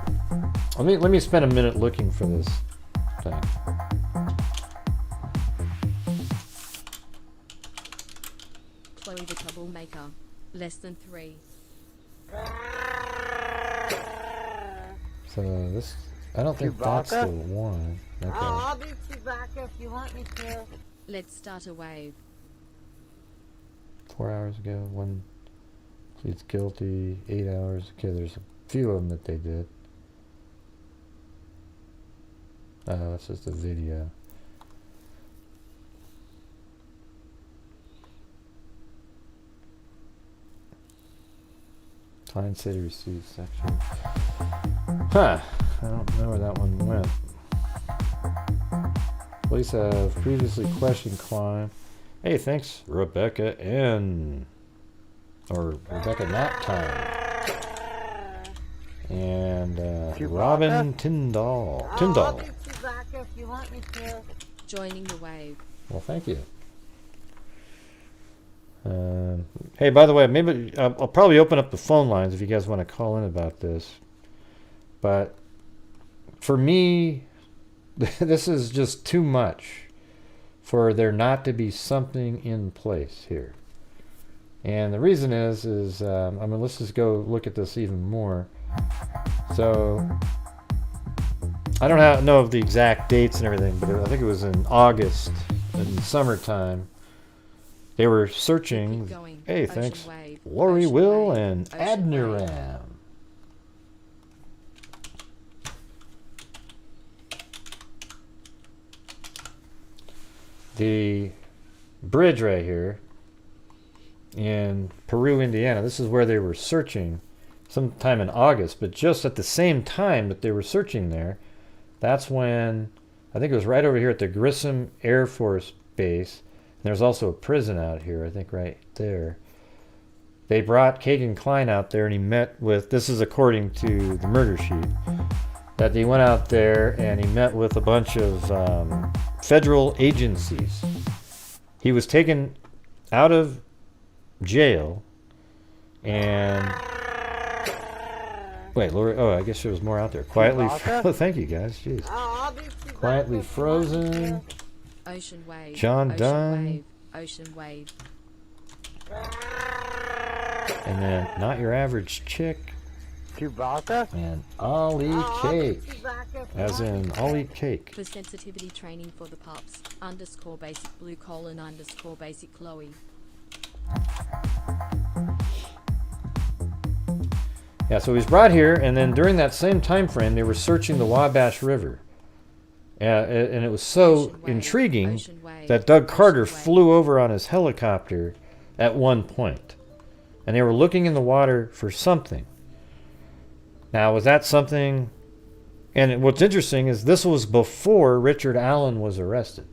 Let me spend a minute looking for this thing. Chloe the Troublemaker. Less than 3. So this, I don't think that's the one. Okay. I'll be Chewbacca if you want me to. Let's start a wave. 4 hours ago, one pleads guilty. 8 hours. Okay, there's a few of them that they did. That's just a video. Client City Receipts section. Huh. I don't know where that one went. Police have previously questioned Kline. Hey, thanks, Rebecca N. Or Rebecca Nap Time. And Robin Tyndall. I'll be Chewbacca if you want me to. Joining the wave. Well, thank you. Hey, by the way, maybe I'll probably open up the phone lines if you guys want to call in about this. But for me, this is just too much for there not to be something in place here. And the reason is I mean, let's just go look at this even more. So I don't know of the exact dates and everything, but I think it was in August, in summertime. They were searching. going. Hey, Ocean thanks, wave, Lori, ocean Will, wave, and ocean wave. Adniram. The bridge right here in Peru, Indiana. This is where they were searching sometime in August, but just at the same time that they were searching there, that's when, I think it was right over here at the Grissom Air Force Base. And there's also a prison out here, I think right there. They brought Kegan Kline out there and he met with, this is according to the murder sheet, that he went out there and he met with a bunch of federal agencies. He was taken out of jail and wait, Lori, oh, I guess there was more out there. Quietly, thank you guys, jeez. Quietly Frozen, Ocean wave. John ocean Dunn. Wave, ocean wave. And then Not Your Average Chick. Chewbacca? And Ollie Cake. As in Ollie Cake. For sensitivity training for the pups. _ basic blue colon _ basic Chloe. Yeah, so he was brought here, and then during that same time frame, they were searching the Wabash River. And it was so intriguing that Doug Carter flew over on his helicopter at one point. And they were looking in the water for something. Now, was that something... And what's interesting is this was before Richard Allen was arrested.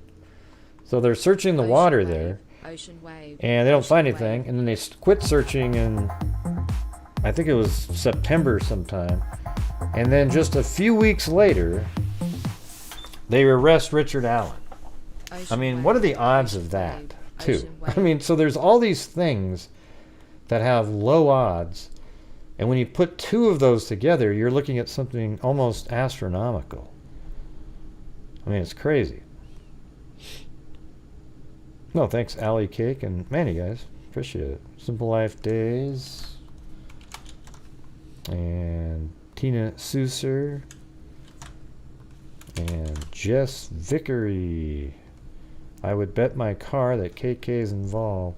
So they're searching the water there, and they don't find anything. And then they quit searching in, I think it was September sometime. And then just a few weeks later, they arrest Richard Allen. I mean, what are the odds of that, too? I mean, so there's all these things that have low odds. And when you put two of those together, you're looking at something almost astronomical. I mean, it's crazy. No, thanks, Allie Cake, and man, you guys, appreciate it. Simple Life Days. And Tina Susser. And Jess Vickery. I would bet my car that KK is involved.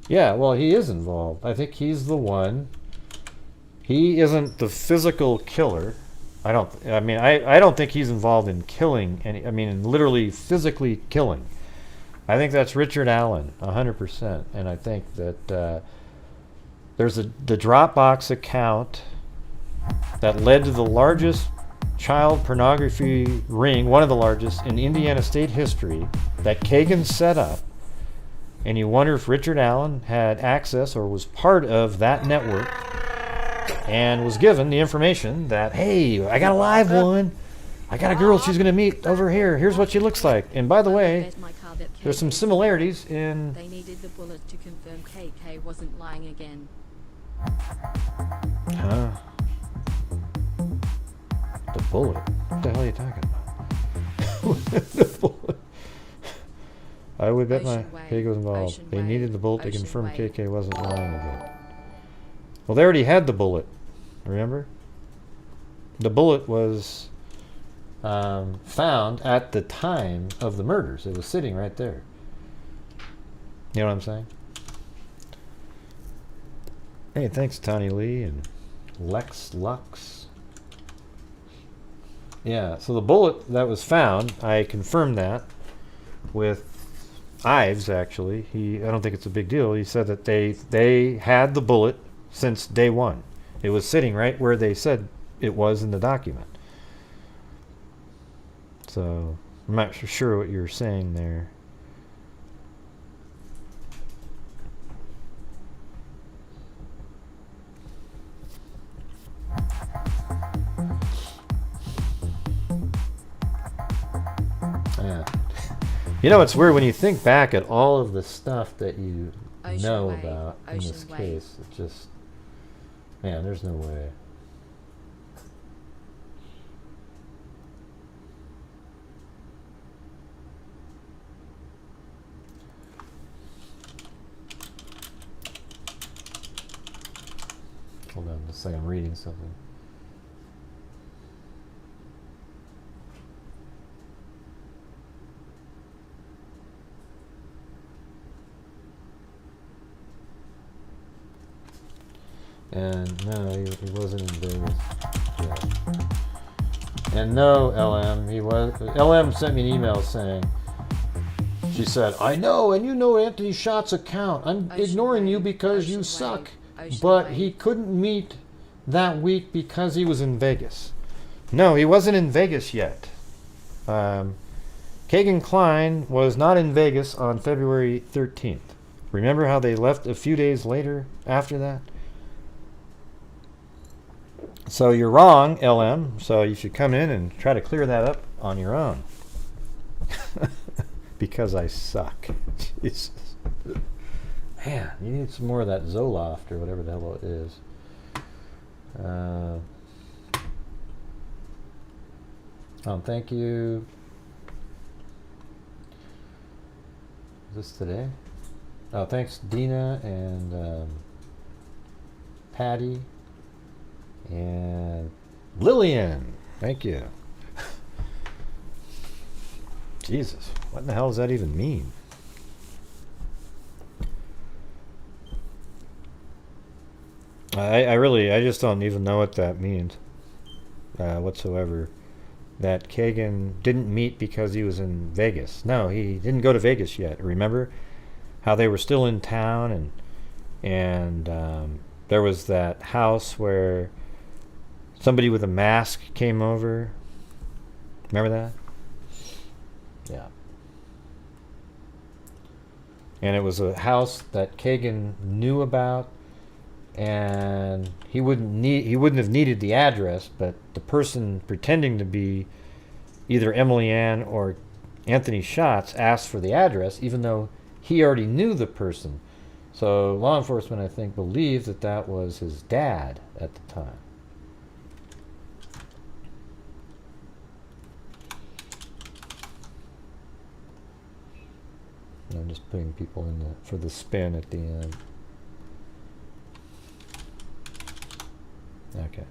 Yeah, well, he is involved. I think he's the one. He isn't the physical killer. I don't think he's involved in killing any, I mean, in literally physically killing. I think that's Richard Allen, 100%. And I think that there's the Dropbox account that led to the largest child pornography ring, one of the largest in Indiana state history, that Kegan set up. And you wonder if Richard Allen had access or was part of that network and was given the information that, hey, I got a live one. I got a girl she's going to meet over here. Here's what she looks like. And by the way, there's some similarities in... They needed the bullet to confirm KK wasn't lying again. Huh? The bullet? What the hell are you talking about? The bullet. I would bet my KK was involved. They needed the bullet to confirm KK wasn't lying again. Well, they already had the bullet. Remember? The bullet was found at the time of the murders. It was sitting right there. You know what I'm saying? Hey, thanks, Tony Lee and Lex Lux. Yeah, so the bullet that was found, I confirmed that with Ives, actually. I don't think it's a big deal. He said that they had the bullet since day one. It was sitting right where they said it was in the document. So I'm not sure what you're saying there. Yeah. You know, it's weird when you think back at all of the stuff that you know about in this case. It just, man, there's no way. Hold on a second, I'm reading something. And no, he wasn't in Vegas. Yeah. And no, LM, LM sent me an email saying, she said, I know, and you know Anthony Schott's account. I'm ignoring you because you suck. But he couldn't meet that week because he was in Vegas. No, he wasn't in Vegas yet. Kegan Kline was not in Vegas on February 13th. Remember how they left a few days later after that? So you're wrong, LM. So you should come in and try to clear that up on your own. Because I suck. Jesus. Man, you need some more of that Zoloft or whatever the hell it is. Thank you. Is this today? Oh, thanks Dina and Patty and Lillian. Thank you. Jesus, what in the hell does that even mean? I just don't even know what that means whatsoever. That Kegan didn't meet because he was in Vegas. No, he didn't go to Vegas yet. Remember how they were still in town, and there was that house where somebody with a mask came over. Remember that? Yeah. And it was a house that Kegan knew about, and he wouldn't have needed the address, but the person pretending to be either Emily Ann or Anthony Schatz asked for the address, even though he already knew the person. So law enforcement, I think, believed that that was his dad at the time. And I'm just putting people in for the spin at the end. Okay.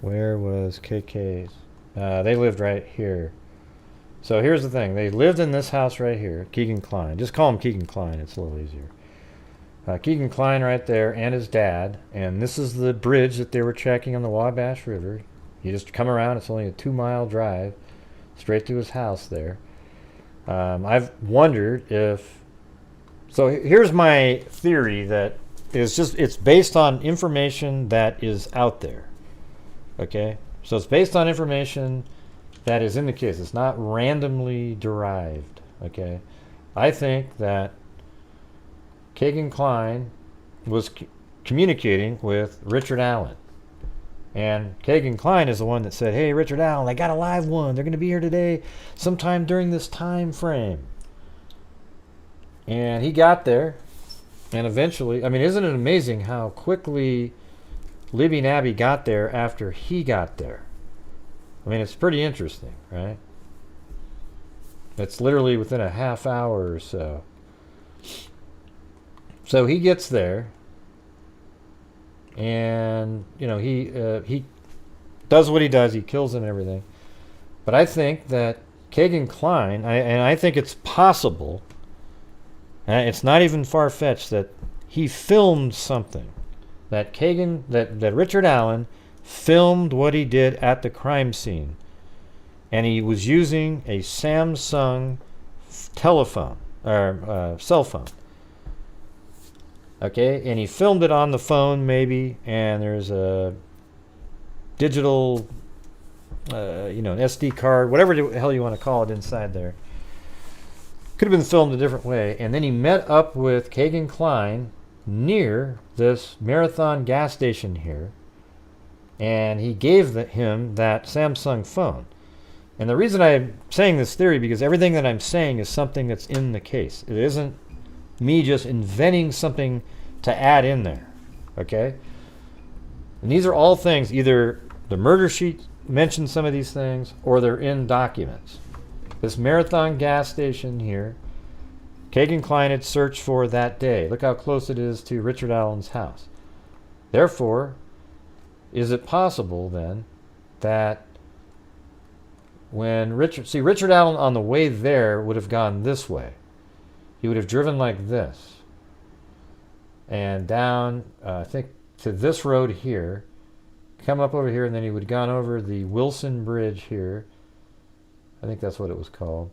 Where was KK's? They lived right here. So here's the thing. They lived in this house right here, Kegan Kline. Just call him Kegan Kline. It's a little easier. Kegan Kline right there and his dad. And this is the bridge that they were checking on the Wabash River. You just come around. It's only a 2-mile drive straight to his house there. I've wondered if... So here's my theory that it's based on information that is out there. Okay? So it's based on information that is in the case. It's not randomly derived. Okay? I think that Kegan Kline was communicating with Richard Allen. And Kegan Kline is the one that said, hey, Richard Allen, I got a live one. They're going to be here today sometime during this time frame. And he got there. And eventually, I mean, isn't it amazing how quickly Libby Nabby got there after he got there? I mean, it's pretty interesting, right? It's literally within a half hour or so. So he gets there. And, you know, he does what he does. He kills them and everything. But I think that Kegan Kline, and I think it's possible, it's not even far-fetched, that he filmed something. That Richard Allen filmed what he did at the crime scene. And he was using a Samsung telephone, or cell phone. Okay, and he filmed it on the phone maybe, and there's a digital, an SD card, whatever the hell you want to call it inside there. Could have been filmed a different way. And then he met up with Kegan Kline near this Marathon gas station here, and he gave him that Samsung phone. And the reason I'm saying this theory, because everything that I'm saying is something that's in the case. It isn't me just inventing something to add in there, okay? And these are all things, either the murder sheet mentions some of these things, or they're in documents. This Marathon gas station here, Kegan Kline had searched for that day. Look how close it is to Richard Allen's house. Therefore, is it possible then that when Richard Allen on the way there would have gone this way. He would have driven like this. And down, I think, to this road here. Come up over here, and then he would have gone over the Wilson Bridge here. I think that's what it was called.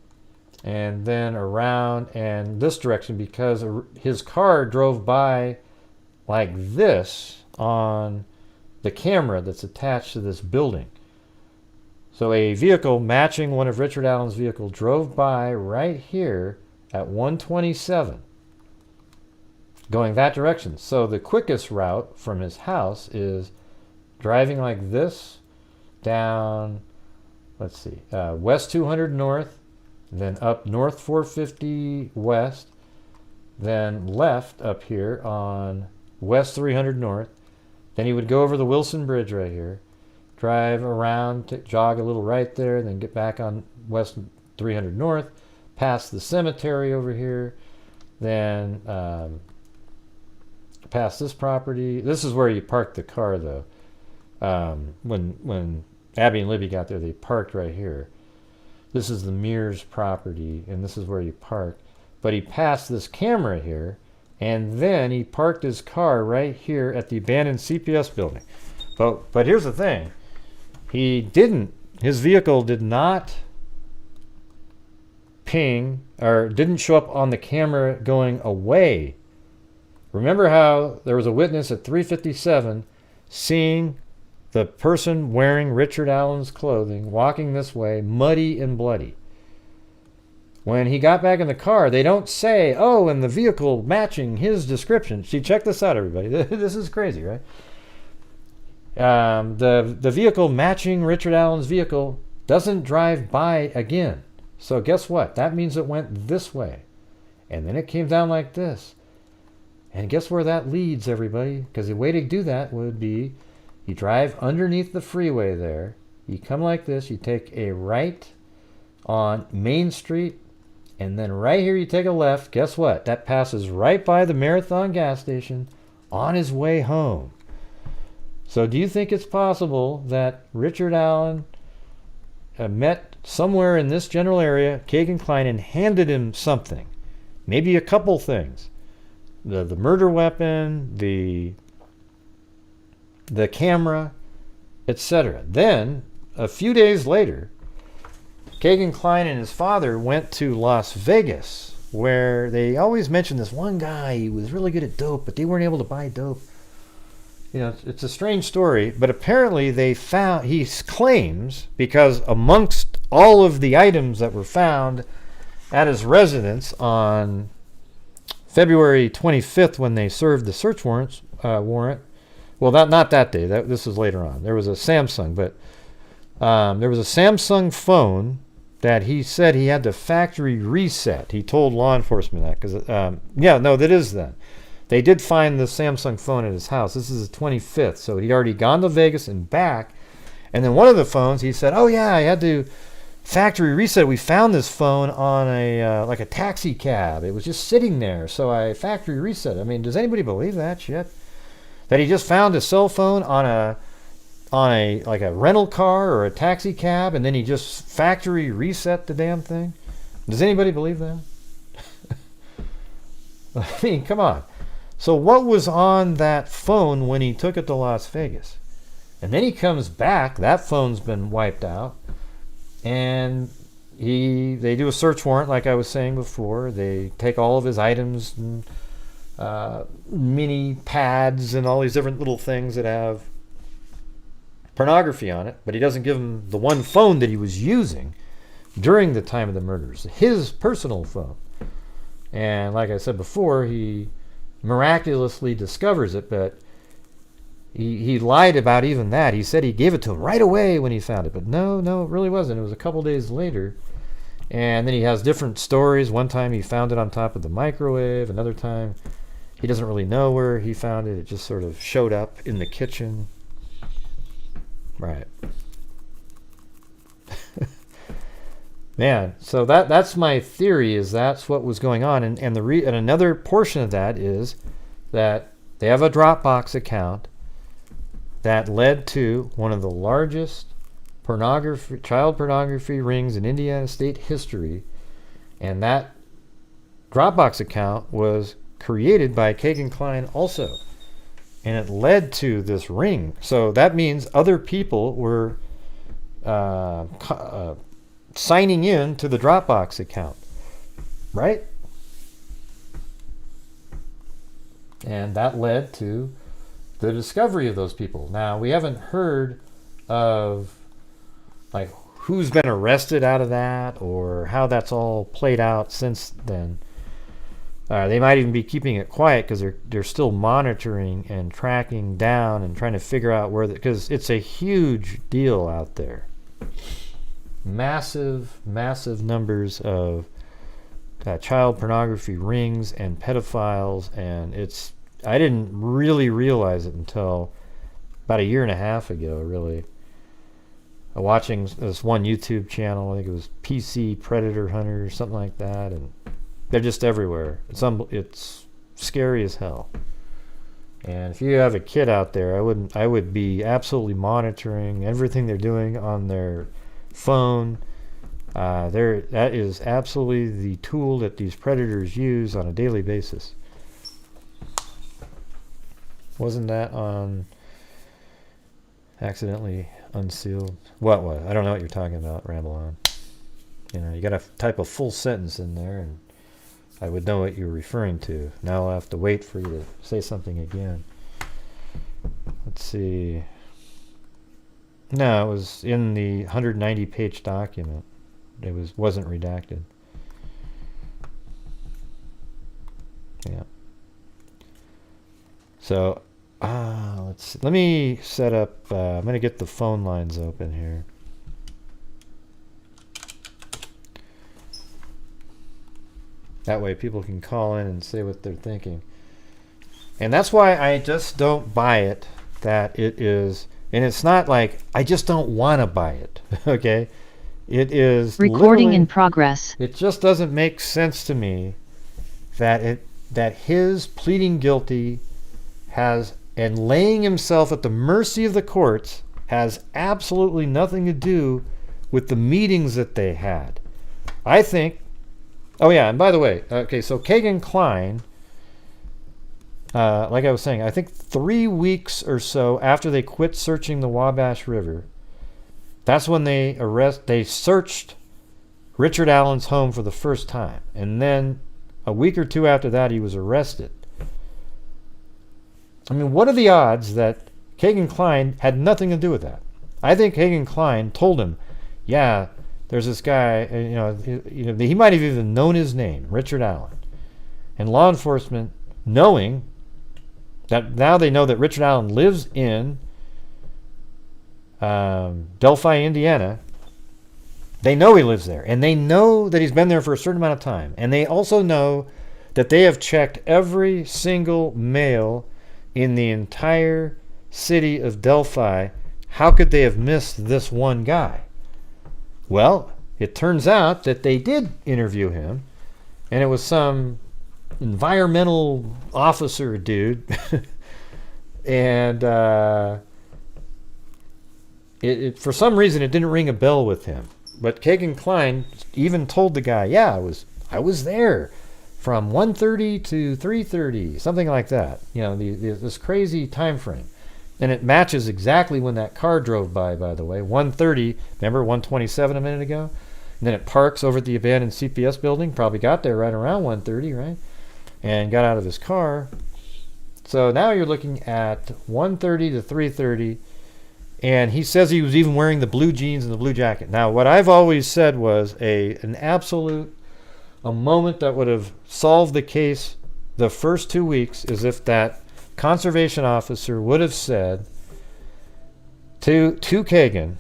And then around and this direction, because his car drove by like this on the camera that's attached to this building. So a vehicle matching one of Richard Allen's vehicles drove by right here at 127, going that direction. So the quickest route from his house is driving like this down, let's see, west 200 north, then up north 450 west, then left up here on west 300 north. Then he would go over the Wilson Bridge right here, drive around, jog a little right there, then get back on west 300 north, past the cemetery over here, then past this property. This is where you parked the car, though. When Abby and Libby got there, they parked right here. This is the Mears property, and this is where you park. But he passed this camera here, and then he parked his car right here at the abandoned CPS building. But here's the thing. His vehicle did not ping, or didn't show up on the camera going away. Remember how there was a witness at 357 seeing the person wearing Richard Allen's clothing walking this way, muddy and bloody. When he got back in the car, they don't say, oh, and the vehicle matching his description. See, check this out, everybody. This is crazy, right? The vehicle matching Richard Allen's vehicle doesn't drive by again. So guess what? That means it went this way. And then it came down like this. And guess where that leads, everybody? Because the way to do that would be you drive underneath the freeway there. You come like this. You take a right on Main Street. And then right here you take a left. Guess what? That passes right by the Marathon gas station on his way home. So do you think it's possible that Richard Allen met somewhere in this general area, Kegan Kline, and handed him something? Maybe a couple things. The murder weapon, the camera, etc. Then, a few days later, Kegan Kline and his father went to Las Vegas, where they always mention this one guy. He was really good at dope, but they weren't able to buy dope. You know, it's a strange story, but apparently he claims, because amongst all of the items that were found at his residence on February 25th, when they served the search warrant, well, not that day. This was later on. There was a Samsung, but there was a Samsung phone that he said he had to factory reset. He told law enforcement that because, that is then. They did find the Samsung phone at his house. This is the 25th, so he'd already gone to Vegas and back. And then one of the phones, he said, "Oh yeah, I had to factory reset. We found this phone on a like a taxi cab. It was just sitting there, so I factory reset." I mean, does anybody believe that shit? That he just found a cell phone on a like a rental car or a taxi cab, and then he just factory reset the damn thing? Does anybody believe that? I mean, come on. So what was on that phone when he took it to Las Vegas? And then he comes back, that phone's been wiped out, and they do a search warrant, like I was saying before. They take all of his items and mini pads and all these different little things that have pornography on it, but he doesn't give him the one phone that he was using during the time of the murders, his personal phone. And like I said before, he miraculously discovers it, but he lied about even that. He said he gave it to him right away when he found it, but no, it really wasn't. It was a couple days later. And then he has different stories. One time he found it on top of the microwave. Another time he doesn't really know where he found it. It just sort of showed up in the kitchen. Right. Man, so that's my theory, is that's what was going on. And another portion of that is that they have a Dropbox account that led to one of the largest child pornography rings in Indiana state history, and that Dropbox account was created by Kegan Kline also, and it led to this ring. So that means other people were signing in to the Dropbox account, right? And that led to the discovery of those people. Now, we haven't heard of like who's been arrested out of that or how that's all played out since then. They might even be keeping it quiet because they're still monitoring and tracking down and trying to figure out where, because it's a huge deal out there. Massive numbers of child pornography rings and pedophiles, and I didn't really realize it until about a year and a half ago, really. Watching this one YouTube channel, I think it was PC Predator Hunter or something like that, and they're just everywhere. It's scary as hell. And if you have a kid out there, I would be absolutely monitoring everything they're doing on their phone. That is absolutely the tool that these predators use on a daily basis. Wasn't that on accidentally unsealed? What was? I don't know what you're talking about. Ramble on. You know, you got to type a full sentence in there, and I would know what you're referring to. Now I'll have to wait for you to say something again. Let's see. No, it was in the 190-page document. It wasn't redacted. Yeah. So, let's see. Let me set up. I'm going to get the phone lines open here. That way people can call in and say what they're thinking. And that's why I just don't buy it that it is, and it's not like I just don't want to buy it, okay? It is recording in progress. It just doesn't make sense to me that his pleading guilty and laying himself at the mercy of the courts has absolutely nothing to do with the meetings that they had. I think. Oh yeah, and by the way, okay, so Kegan Kline, like I was saying, I think 3 weeks or so after they quit searching the Wabash River, that's when they searched Richard Allen's home for the first time. And then a week or two after that, he was arrested. I mean, what are the odds that Kegan Kline had nothing to do with that? I think Kegan Kline told him, yeah, there's this guy, he might have even known his name, Richard Allen. And law enforcement, knowing that now they know that Richard Allen lives in Delphi, Indiana, they know he lives there. And they know that he's been there for a certain amount of time. And they also know that they have checked every single mail in the entire city of Delphi. How could they have missed this one guy? Well, it turns out that they did interview him, and it was some environmental officer dude. And for some reason it didn't ring a bell with him. But Kegan Kline even told the guy, yeah, I was there from 1:30 to 3:30, something like that. You know, this crazy time frame. And it matches exactly when that car drove by the way. 1:30, remember 1:27 a minute ago? And then it parks over at the abandoned CPS building. Probably got there right around 1:30, right? And got out of his car. So now you're looking at 1:30 to 3:30. And he says he was even wearing the blue jeans and the blue jacket. Now, what I've always said was a moment that would have solved the case the first 2 weeks is if that conservation officer would have said to Kegan,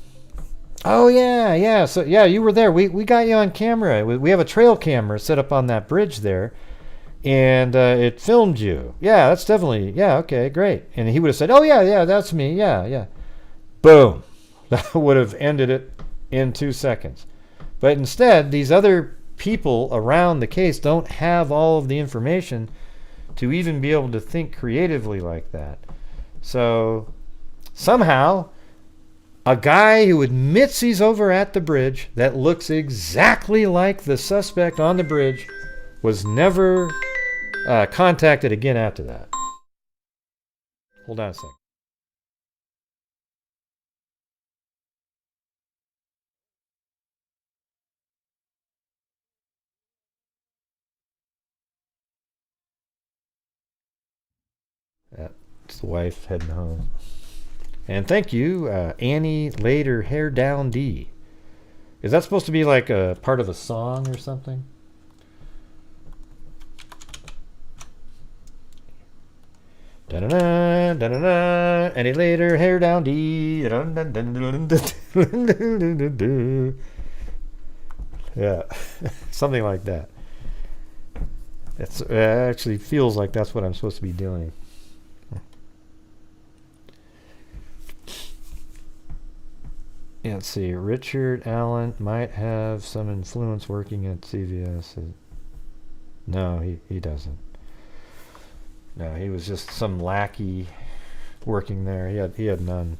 oh yeah, so yeah, you were there. We got you on camera. We have a trail camera set up on that bridge there, and it filmed you. Yeah, that's definitely, yeah, okay, great. And he would have said, oh yeah, that's me. Yeah. Boom. That would have ended it in 2 seconds. But instead, these other people around the case don't have all of the information to even be able to think creatively like that. So somehow A guy who admits he's over at the bridge that looks exactly like the suspect on the bridge was never contacted again after that. Hold on a second. That's the wife heading home. And thank you, Annie laid her hair down D. Is that supposed to be like a part of a song or something? Da-da-da, da-da-da, Annie laid her hair down D. Yeah, something like that. It actually feels like that's what I'm supposed to be doing. Yeah, let's see. Richard Allen might have some influence working at CVS. No, he doesn't. No, he was just some lackey working there. He had none.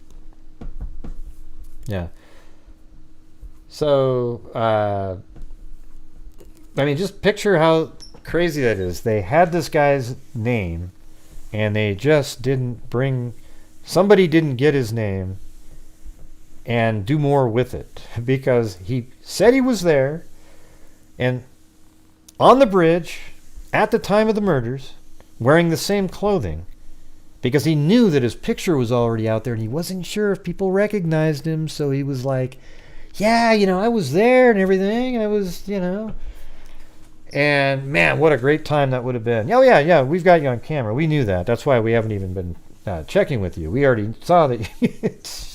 Yeah. So, I mean, just picture how crazy that is. They had this guy's name, and they just didn't bring... Somebody didn't get his name and do more with it, because he said he was there and on the bridge at the time of the murders wearing the same clothing, because he knew that his picture was already out there and he wasn't sure if people recognized him. So he was like, yeah, you know, I was there and everything. I was, you know. And man, what a great time that would have been. Oh yeah, we've got you on camera. We knew that. That's why we haven't even been checking with you. We already saw that.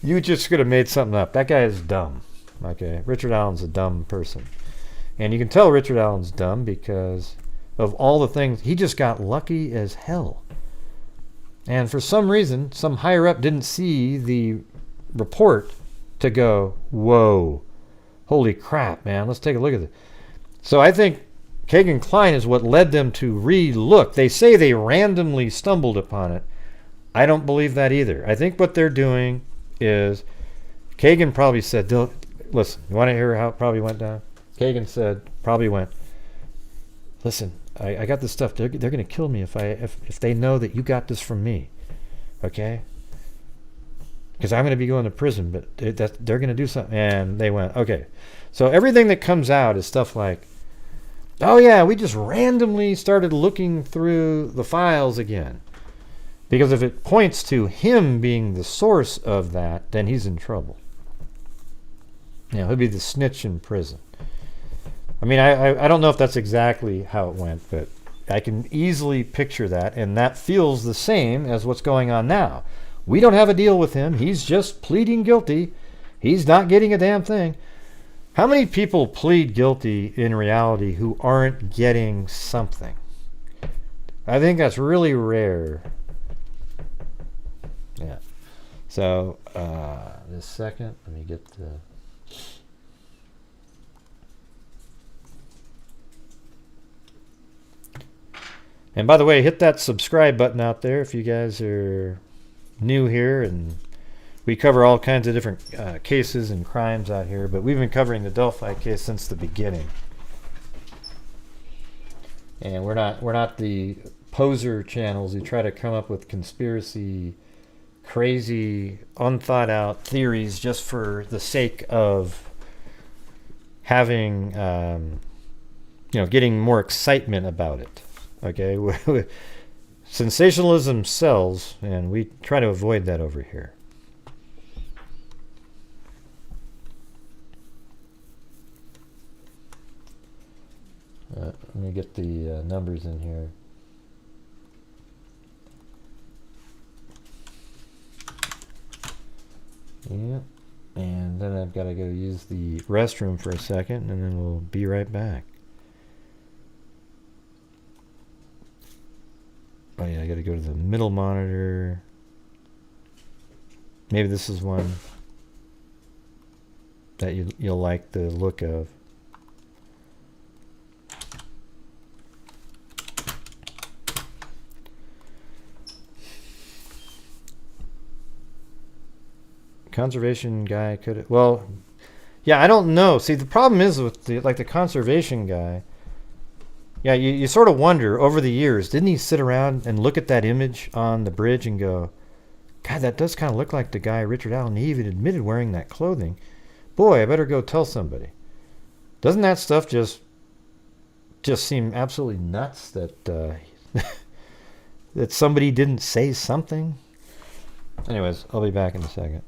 You just could have made something up. That guy is dumb. Okay, Richard Allen's a dumb person. And you can tell Richard Allen's dumb because of all the things. He just got lucky as hell. And for some reason, some higher up didn't see the report to go, whoa, holy crap, man, let's take a look at it. So I think Kegan Kline is what led them to re-look. They say they randomly stumbled upon it. I don't believe that either. I think what they're doing is Kegan probably said, listen, you want to hear how it probably went down? Kegan said, probably went, listen, I got this stuff. They're going to kill me if they know that you got this from me. Okay? Because I'm going to be going to prison, but they're going to do something. And they went, okay. So everything that comes out is stuff like, oh yeah, we just randomly started looking through the files again. Because if it points to him being the source of that, then he's in trouble. You know, he'll be the snitch in prison. I mean, I don't know if that's exactly how it went, but I can easily picture that, and that feels the same as what's going on now. We don't have a deal with him. He's just pleading guilty. He's not getting a damn thing. How many people plead guilty in reality who aren't getting something? I think that's really rare. Yeah. So, this second, let me get the... And by the way, hit that subscribe button out there if you guys are new here. And we cover all kinds of different cases and crimes out here, but we've been covering the Delphi case since the beginning. And we're not the poser channels who try to come up with conspiracy, crazy, unthought out theories just for the sake of having, getting more excitement about it. Okay, sensationalism sells, and we try to avoid that over here. Let me get the numbers in here. Yeah, and then I've got to go use the restroom for a second, and then we'll be right back. Oh yeah, I got to go to the middle monitor. Maybe this is one that you'll like the look of. Conservation guy could... Well, yeah, I don't know. See, the problem is with the conservation guy... Yeah, you sort of wonder, over the years, didn't he sit around and look at that image on the bridge and go, God, that does kind of look like the guy Richard Allen. He even admitted wearing that clothing. Boy, I better go tell somebody. Doesn't that stuff just seem absolutely nuts that that somebody didn't say something? Anyways, I'll be back in a second.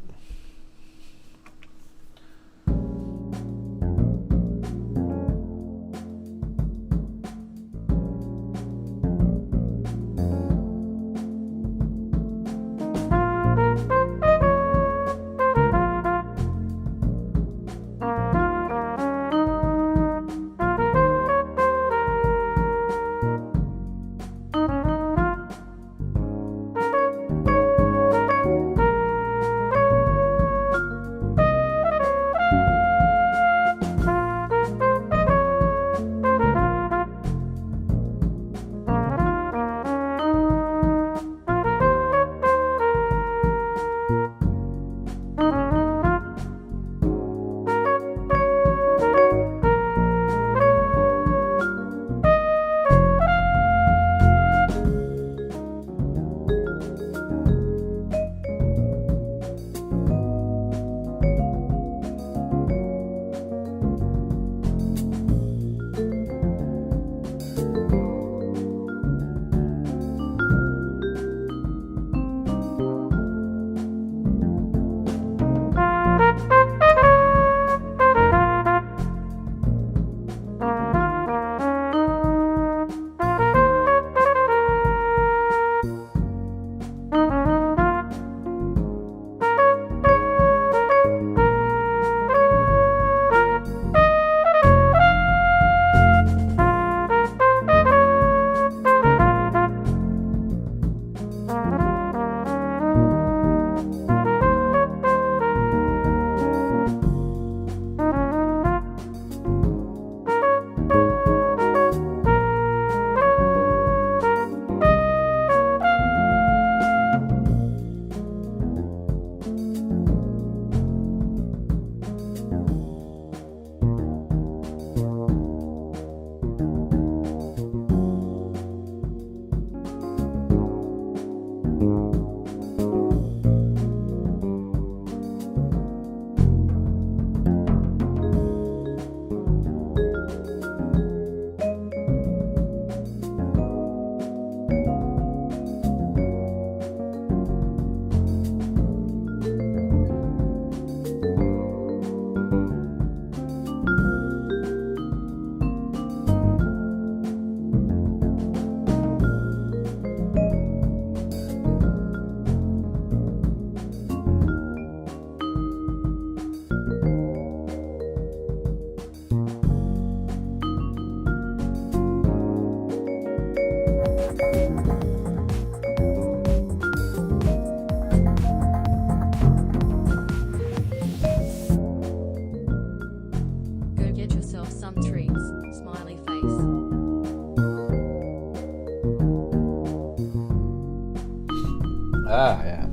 Ah, yeah.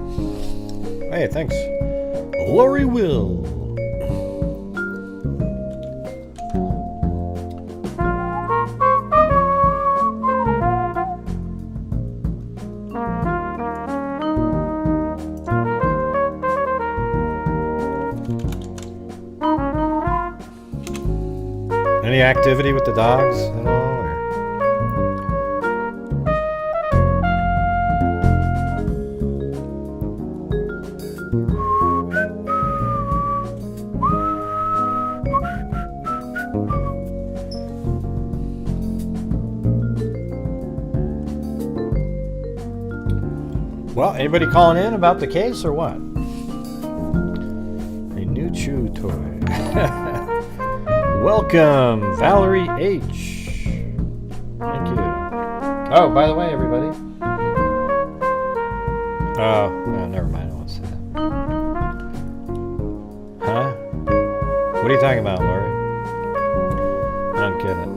Hey, thanks. Lori Will. Any activity with the dogs at all? Well, anybody calling in about the case or what? A new chew toy. Welcome, Valerie H. Thank you. Oh, by the way, everybody. Oh, well, never mind. I won't say that. Huh? What are you talking about, Lori? I don't get it.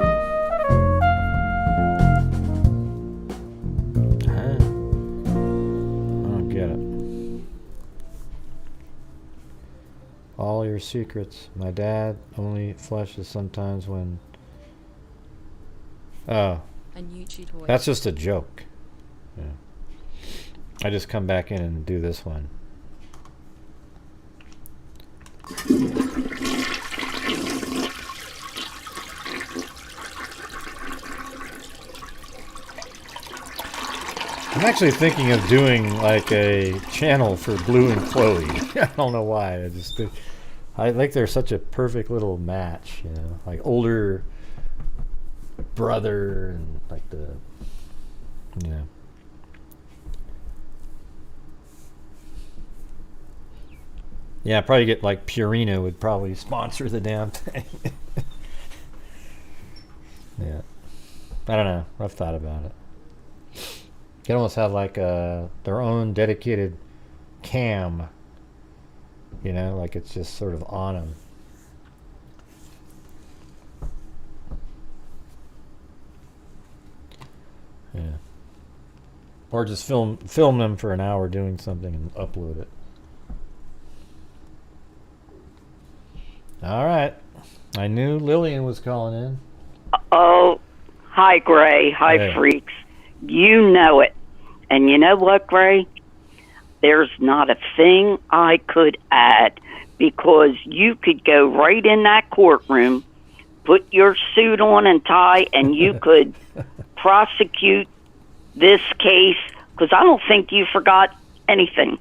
their secrets. My dad only flushes sometimes when... Oh. That's just a joke. Yeah. I just come back in and do this one. I'm actually thinking of doing like a channel for Blue and Chloe. I don't know why. I think they're such a perfect little match, you know, like older brother and like the, you know. Yeah, probably get like Purina would probably sponsor the damn thing. Yeah. I don't know. I've thought about it. You can almost have like their own dedicated cam. You know, like it's just sort of on them. Yeah. Or just film them for an hour doing something and upload it. All right. I knew Lillian was calling in. Oh, hi, Gray. Hi, Hey. freaks. You know it. And you know what, Gray? There's not a thing I could add, because you could go right in that courtroom, put your suit on and tie, and you could prosecute this case, because I don't think you forgot anything.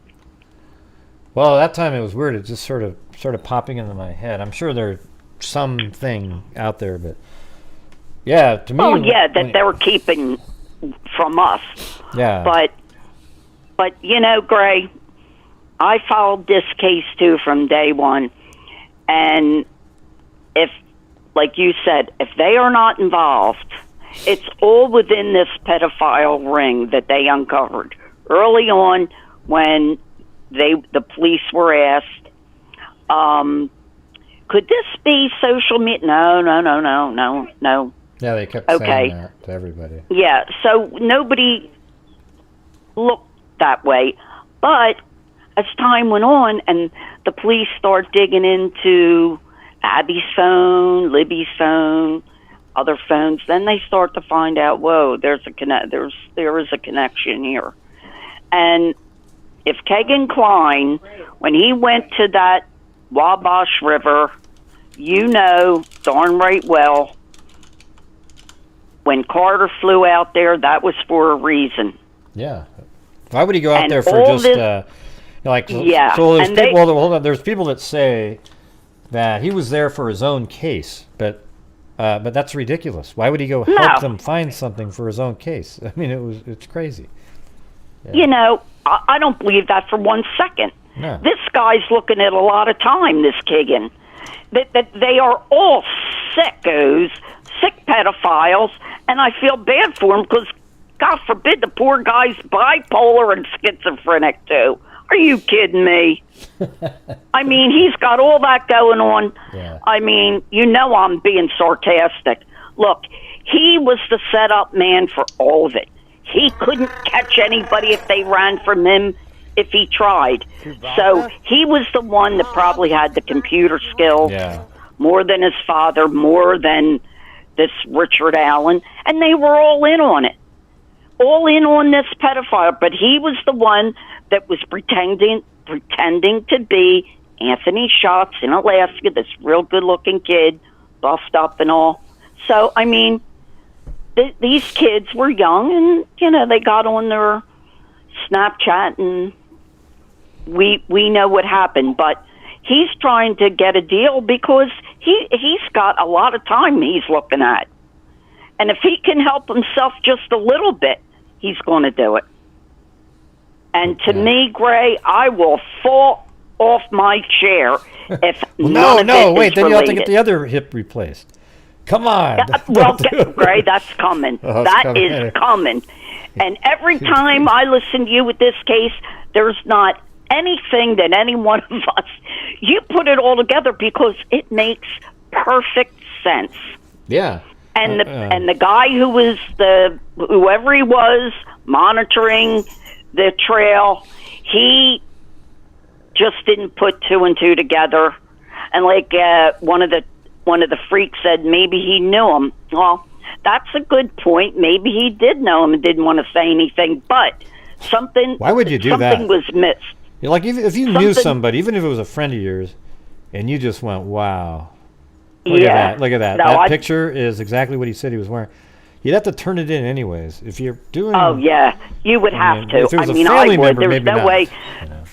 Well, that time it was weird. It just sort of popping into my head. I'm sure there's something out there, but yeah, to me. Oh, yeah, that they were keeping from us. Yeah. But you know, Gray, I followed this case too from day one, and if, like you said, if they are not involved, it's all within this pedophile ring that they uncovered early on when the police were asked, could this be social media? No. Yeah, they kept saying that to everybody. Yeah, so nobody looked that way. But as time went on and the police start digging into Abby's phone, Libby's phone, other phones, then they start to find out, whoa, there is a connection here. And if Kegan Kline, when he went to that Wabash River, you know darn right well, when Carter flew out there, that was for a reason. Yeah. Why would he go out And there for all just, this- like, Yeah, so there's and people, well, hold on, there's people that say that he was there for his own case, but that's ridiculous. Why would he go help No. them find something for his own case? I mean, it's crazy. Yeah. You know, I don't believe that for 1 second. No. This guy's looking at a lot of time, this Kegan. That they are all sickos, sick pedophiles, and I feel bad for him because, God forbid, the poor guy's bipolar and schizophrenic too. Are you kidding me? I mean, he's got all that going on. Yeah. I mean, you know I'm being sarcastic. Look, he was the setup man for all of it. He couldn't catch anybody if they ran from him if he tried. So he was the one that probably had the computer skills more than his father, more than this Richard Allen, and they were all in on it. All in on this pedophile, but he was the one that was pretending to be Anthony Schatz in Alaska, this real good-looking kid, buffed up and all. So, I mean, these kids were young, and, you know, they got on their Snapchat, and we know what happened. But he's trying to get a deal because he's got a lot of time he's looking at. And if he can help himself just a little bit, he's going to do it. And to me, Gray, I will fall off my chair if none of it wait, is then you have to get related. the other hip replaced. Come on. Well, Gray, that's coming. Oh, That is coming. And every time I listen to you with this case, there's not anything that any one of us, you put it all together because it makes perfect sense. Yeah. And the guy who was whoever he was monitoring the trail, he just didn't put two and two together. And like one of the freaks said, maybe he knew him. Well, that's a good point. Maybe he did know him and didn't want to say anything, but something. Why would you do that? Something was missed. Like if you knew somebody, even if it was a friend of yours, and you just went, "Wow, look at that! Look at that! No, that picture is exactly what he said he was wearing." You'd have to turn it in anyways. If you're doing. Oh yeah, you would have to. If it was I mean, a family I would. member, There's maybe no not. way.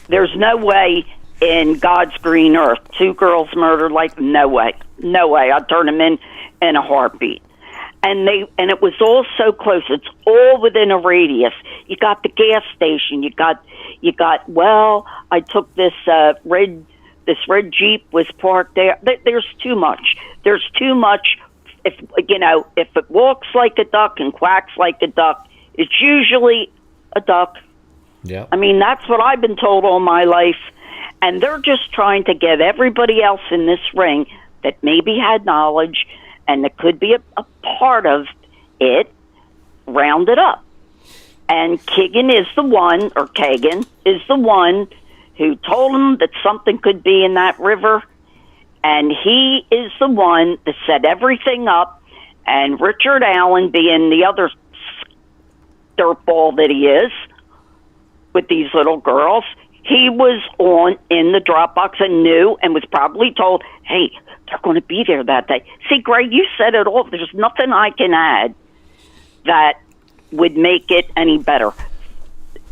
There's no way in God's green earth. 2 girls murdered like no way. No way. I'd turn them in a heartbeat. And it was all so close. It's all within a radius. You got the gas station. You got. Well, I took this red Jeep was parked there. There's too much. There's too much. If it walks like a duck and quacks like a duck, it's usually a duck. Yeah. I mean, that's what I've been told all my life. And they're just trying to get everybody else in this ring that maybe had knowledge and that could be a part of it, rounded up. And Kegan is the one who told him that something could be in that river. And he is the one that set everything up. And Richard Allen, being the other dirtball that he is, with these little girls, he was in the Dropbox and knew and was probably told, hey, they're going to be there that day. See, Greg, you said it all. There's nothing I can add that would make it any better.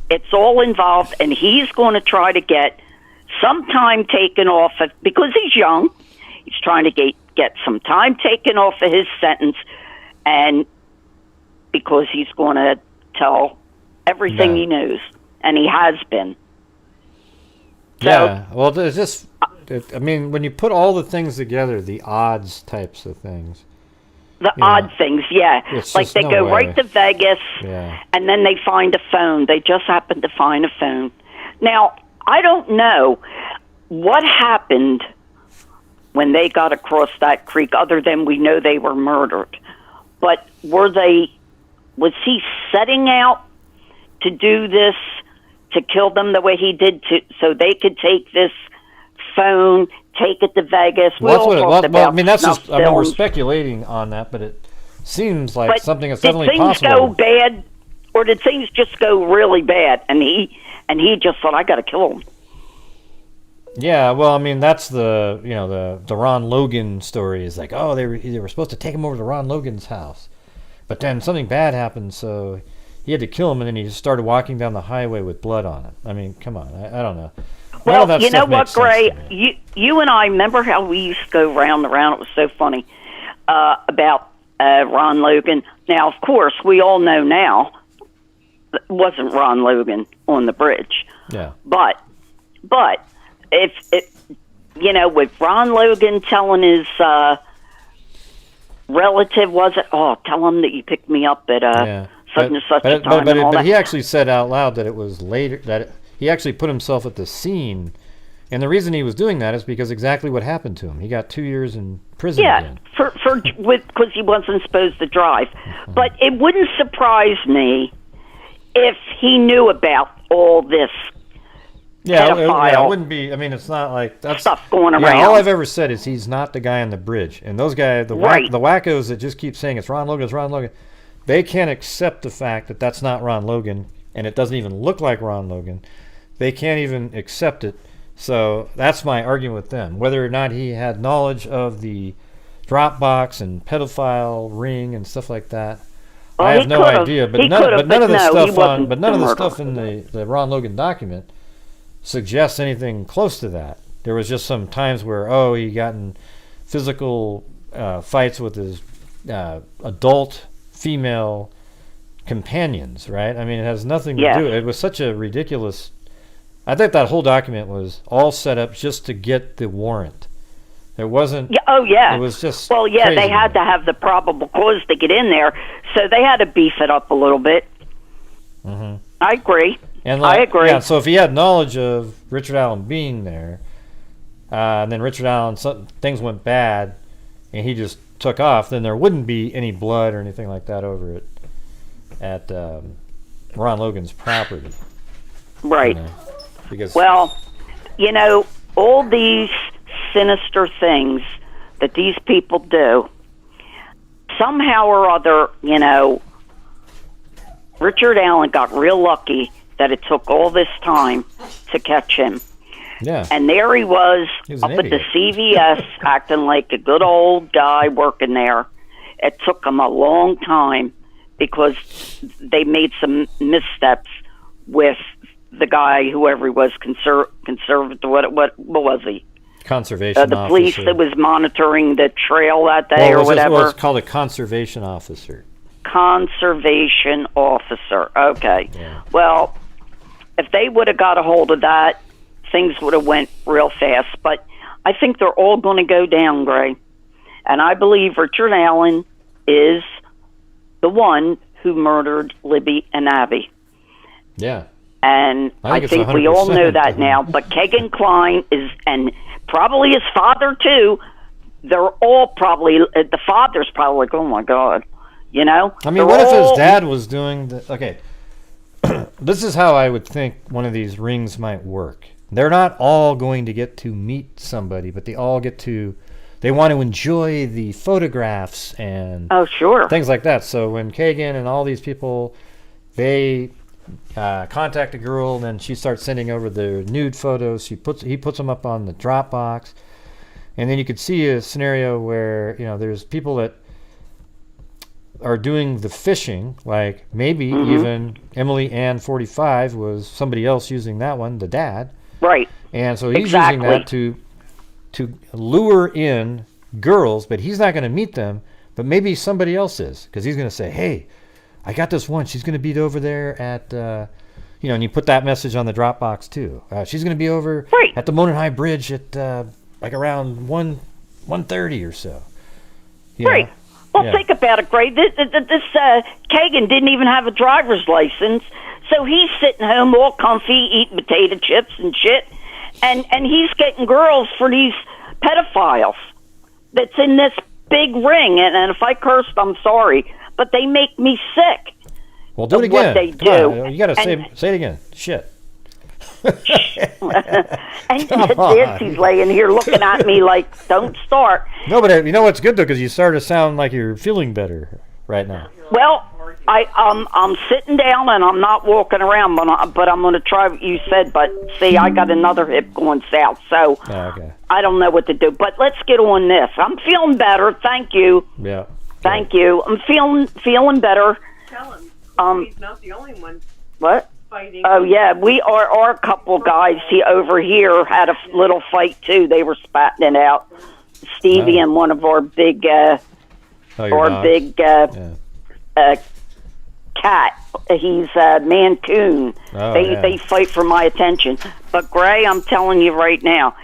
It's all involved, and he's going to try to get some time taken off of, because he's young, he's trying to get some time taken off of his sentence, and because he's going to tell everything he knows, and he has been. So, yeah, well, it's just, I mean, when you put all the things together, the odds types of things. The odd things, yeah. Like they go right to Vegas, and then they find a phone. They just happen to find a phone. Now, I don't know what happened when they got across that creek, other than we know they were murdered. But was he setting out to do this, to kill them the way he did, so they could take this phone, take it to Vegas? I mean, that's just, I mean, we're speculating on that, but it seems like something that's definitely possible. Did things go bad, or did things just go really bad, and he just thought, I got to kill him? Yeah, well, I mean, that's the Ron Logan story. Is like, oh, they were supposed to take him over to Ron Logan's house, but then something bad happened, so he had to kill him, and then he just started walking down the highway with blood on him. I mean, come on, I don't know. Well, you know what, Gray? You and I remember how we used to go round and round. It was so funny about Ron Logan. Now, of course, we all know now it wasn't Ron Logan on the bridge. Yeah. But if it, with Ron Logan telling his relative, tell him that you picked me up at such and such a time. But he actually said out loud that it was later he actually put himself at the scene, and the reason he was doing that is because exactly what happened to him. He got 2 years in prison again. Because he wasn't supposed to drive. But it wouldn't surprise me if he knew about all this. Yeah, it wouldn't be. I mean, it's not like that's stuff going around. All I've ever said is he's not the guy on the bridge, and those guys, the wackos that just keep saying it's Ron Logan, they can't accept the fact that that's not Ron Logan, and it doesn't even look like Ron Logan. They can't even accept it. So that's my argument with them. Whether or not he had knowledge of the Dropbox and pedophile ring and stuff like that, I have no idea. But none of the stuff in the Ron Logan document suggests anything close to that. There was just some times where he got in physical fights with his adult female companions, right? I mean, it has nothing to do. It was such a ridiculous. I think that whole document was all set up just to get the warrant. There wasn't. It was just. Well, crazy. They had to have the probable cause to get in there, so they had to beef it up a little bit. Mm-hmm. I agree. I agree. Yeah, so if he had knowledge of Richard Allen being there, and then Richard Allen, things went bad, and he just took off, then there wouldn't be any blood or anything like that over at Ron Logan's property. Right. Because all these sinister things that these people do, somehow or other, you know, Richard Allen got real lucky that it took all this time to catch him. Yeah. And there he was up at the CVS acting like a good old guy working there. It took him a long time because they made some missteps with the guy, whoever he was, conservative, what was he? Conservation the officer. Police that was monitoring the trail that day or whatever. It's called a conservation officer. Conservation officer. Okay. Yeah. Well, if they would have got a hold of that, things would have went real fast. But I think they're all going to go down, Gray. And I believe Richard Allen is the one who murdered Libby and Abby. Yeah. And I think we all know that now. But Kegan Kline is, and probably his father too, they're all probably, the father's probably like, oh my God, you know? I mean, what if his dad was doing the, okay, this is how I would think one of these rings might work. They're not all going to get to meet somebody, but they all get to, they want to enjoy the photographs and things like that. So when Kegan and all these people, they contact a girl, and then she starts sending over the nude photos. He puts them up on the Dropbox, and then you could see a scenario where, you know, there's people that are doing the fishing, like maybe even Emily Ann 45 was somebody else using that one, the dad. Right. And so he's using that to lure in girls, but he's not going to meet them, but maybe somebody else is, because he's going to say, hey, I got this one. She's going to be over there at, you know, and you put that message on the Dropbox too. She's going to be over at the Monon High Bridge at like around 1:30 or so. Right. Well, think about it, Gray. This Kegan didn't even have a driver's license, so he's sitting home all comfy, eating potato chips and shit, and he's getting girls for these pedophiles that's in this big ring. And if I cursed, I'm sorry, but they make me sick. Well, do it again. What they do. You got to say it again. Shit. And Nancy's laying here looking at me like, don't start. No, but you know what's good though, because you start to sound like you're feeling better right now. Well, I'm sitting down and I'm not walking around, but I'm going to try what you said. But see, I got another hip going south, so I don't know what to do. But let's get on this. I'm feeling better. Thank you. Yeah. Thank you. I'm feeling better. Tell him. He's not the only one. What? Fighting. Oh yeah, we are. Our couple guys over here had a little fight too. They were spatting it out. Stevie and one of our big, cat. He's Mancoon. They fight for my attention. But Gray, I'm telling you right now,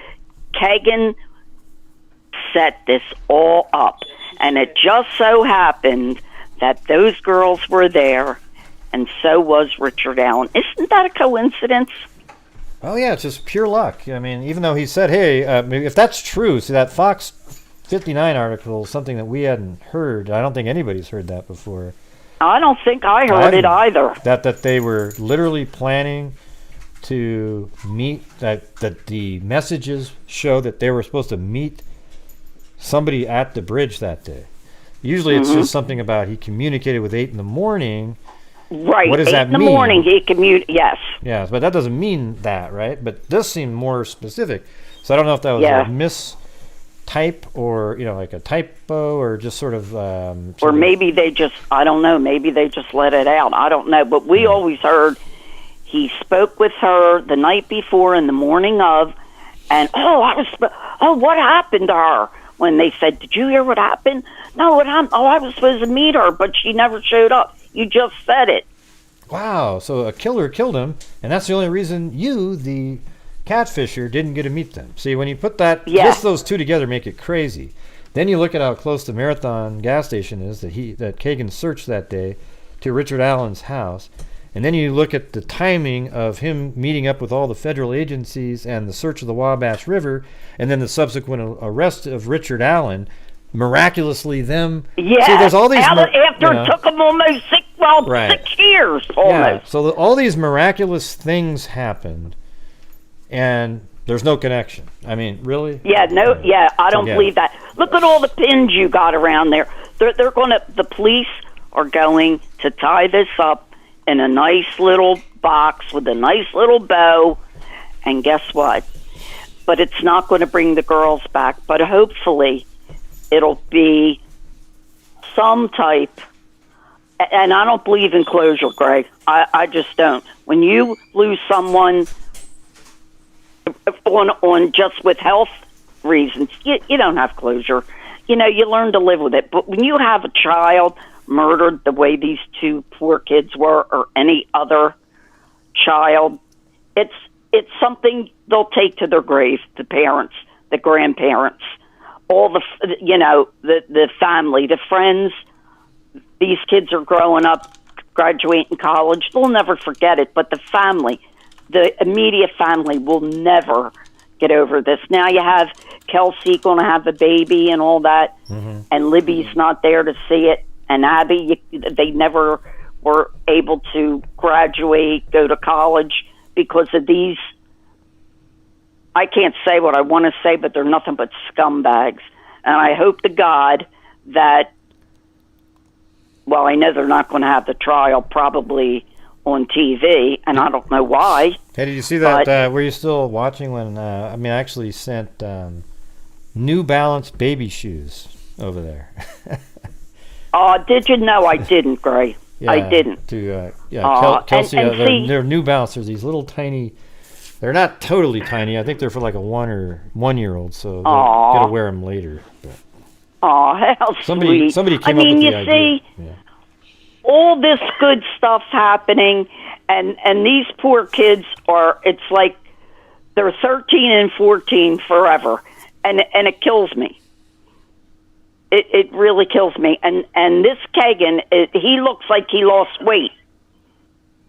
Kegan set this all up, and it just so happened that those girls were there. And so was Richard Allen. Isn't that a coincidence? Oh, yeah, it's just pure luck. I mean, even though he said, hey, if that's true, see, that Fox 59 article is something that we hadn't heard. I don't think anybody's heard that before. I don't think I heard it either. That they were literally planning to meet, that the messages show that they were supposed to meet somebody at the bridge that day. Usually it's just something about he communicated with 8 in the morning. Right. What does that mean? 8 in the morning, he yes. Yes, but that doesn't mean that, right? But this seemed more specific. So I don't know if that was a mistype or, you know, like a typo or just sort of... or maybe they just, I don't know, maybe they just let it out. I don't know. But we always heard he spoke with her the night before in the morning of, and, what happened to her? When they said, did you hear what happened? No, what happened? Oh, I was supposed to meet her, but she never showed up. You just said it. Wow, so a killer killed him, and that's the only reason you, the catfisher, didn't get to meet them. See, when you put that, just those two together make it crazy. Then you look at how close the Marathon gas station is that Kegan searched that day to Richard Allen's house. And then you look at the timing of him meeting up with all the federal agencies and the search of the Wabash River, and then the subsequent arrest of Richard Allen. Miraculously, them. Yeah. See, there's all these. After it took them almost 6 years, almost. Yeah. So all these miraculous things happened, and There's no connection. I mean, really? Yeah, no, yeah, I don't Forget believe it. that. Look at all the pins you got around there. They're going to, the police are going to tie this up in a nice little box with a nice little bow, and guess what? But it's not going to bring the girls back, but hopefully it'll be some type, and I don't believe in closure, Greg. I just don't. When you lose someone on just with health reasons, you don't have closure. You know, you learn to live with it. But when you have a child murdered the way these two poor kids were, or any other child, it's something they'll take to their grave, the parents, the grandparents, all the, you know, the family, the friends. These kids are growing up, graduating college. They'll never forget it. But the family, the immediate family, will never get over this. Now you have Kelsey going to have a baby and all that, and Libby's not there to see it, and Abby, they never were able to graduate, go to college because of these. I can't say what I want to say, but they're nothing but scumbags. And I hope to God that, well, I know they're not going to have the trial probably on TV, and I don't know why. Hey, did you see that? Were you still watching when, I actually sent New Balance baby shoes over there. Did you? No, I didn't, Gray. Yeah, I didn't. Kelsey, and they're New Balance. There's these little tiny, they're not totally tiny. I think they're for like a 1-year-old, so they're going to wear them later. Oh, how somebody sweet. came up with the idea. See, all this good stuff happening, and these poor kids are, it's like they're 13 and 14 forever, and it kills me. It really kills me. And this Kegan, he looks like he lost weight.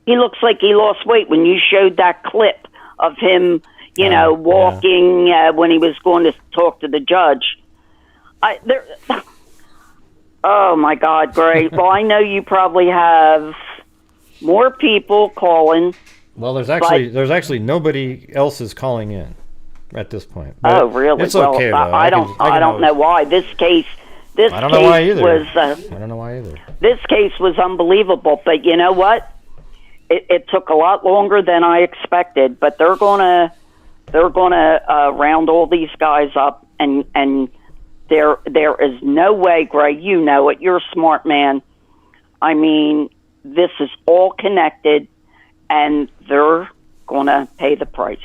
He looks like he lost weight when you showed that clip of him, you know, walking when he was going to talk to the judge. Oh my God, Gray. Well, I know you probably have more people calling. Well, there's actually nobody else is calling in at this point. But oh, really? It's okay. Well, I don't know why this case. I don't know why either. I don't know why either. This case was unbelievable, but you know what? It took a lot longer than I expected. But they're gonna round all these guys up, and there is no way, Gray. You know it. You're a smart man. I mean, this is all connected, and they're gonna pay the price,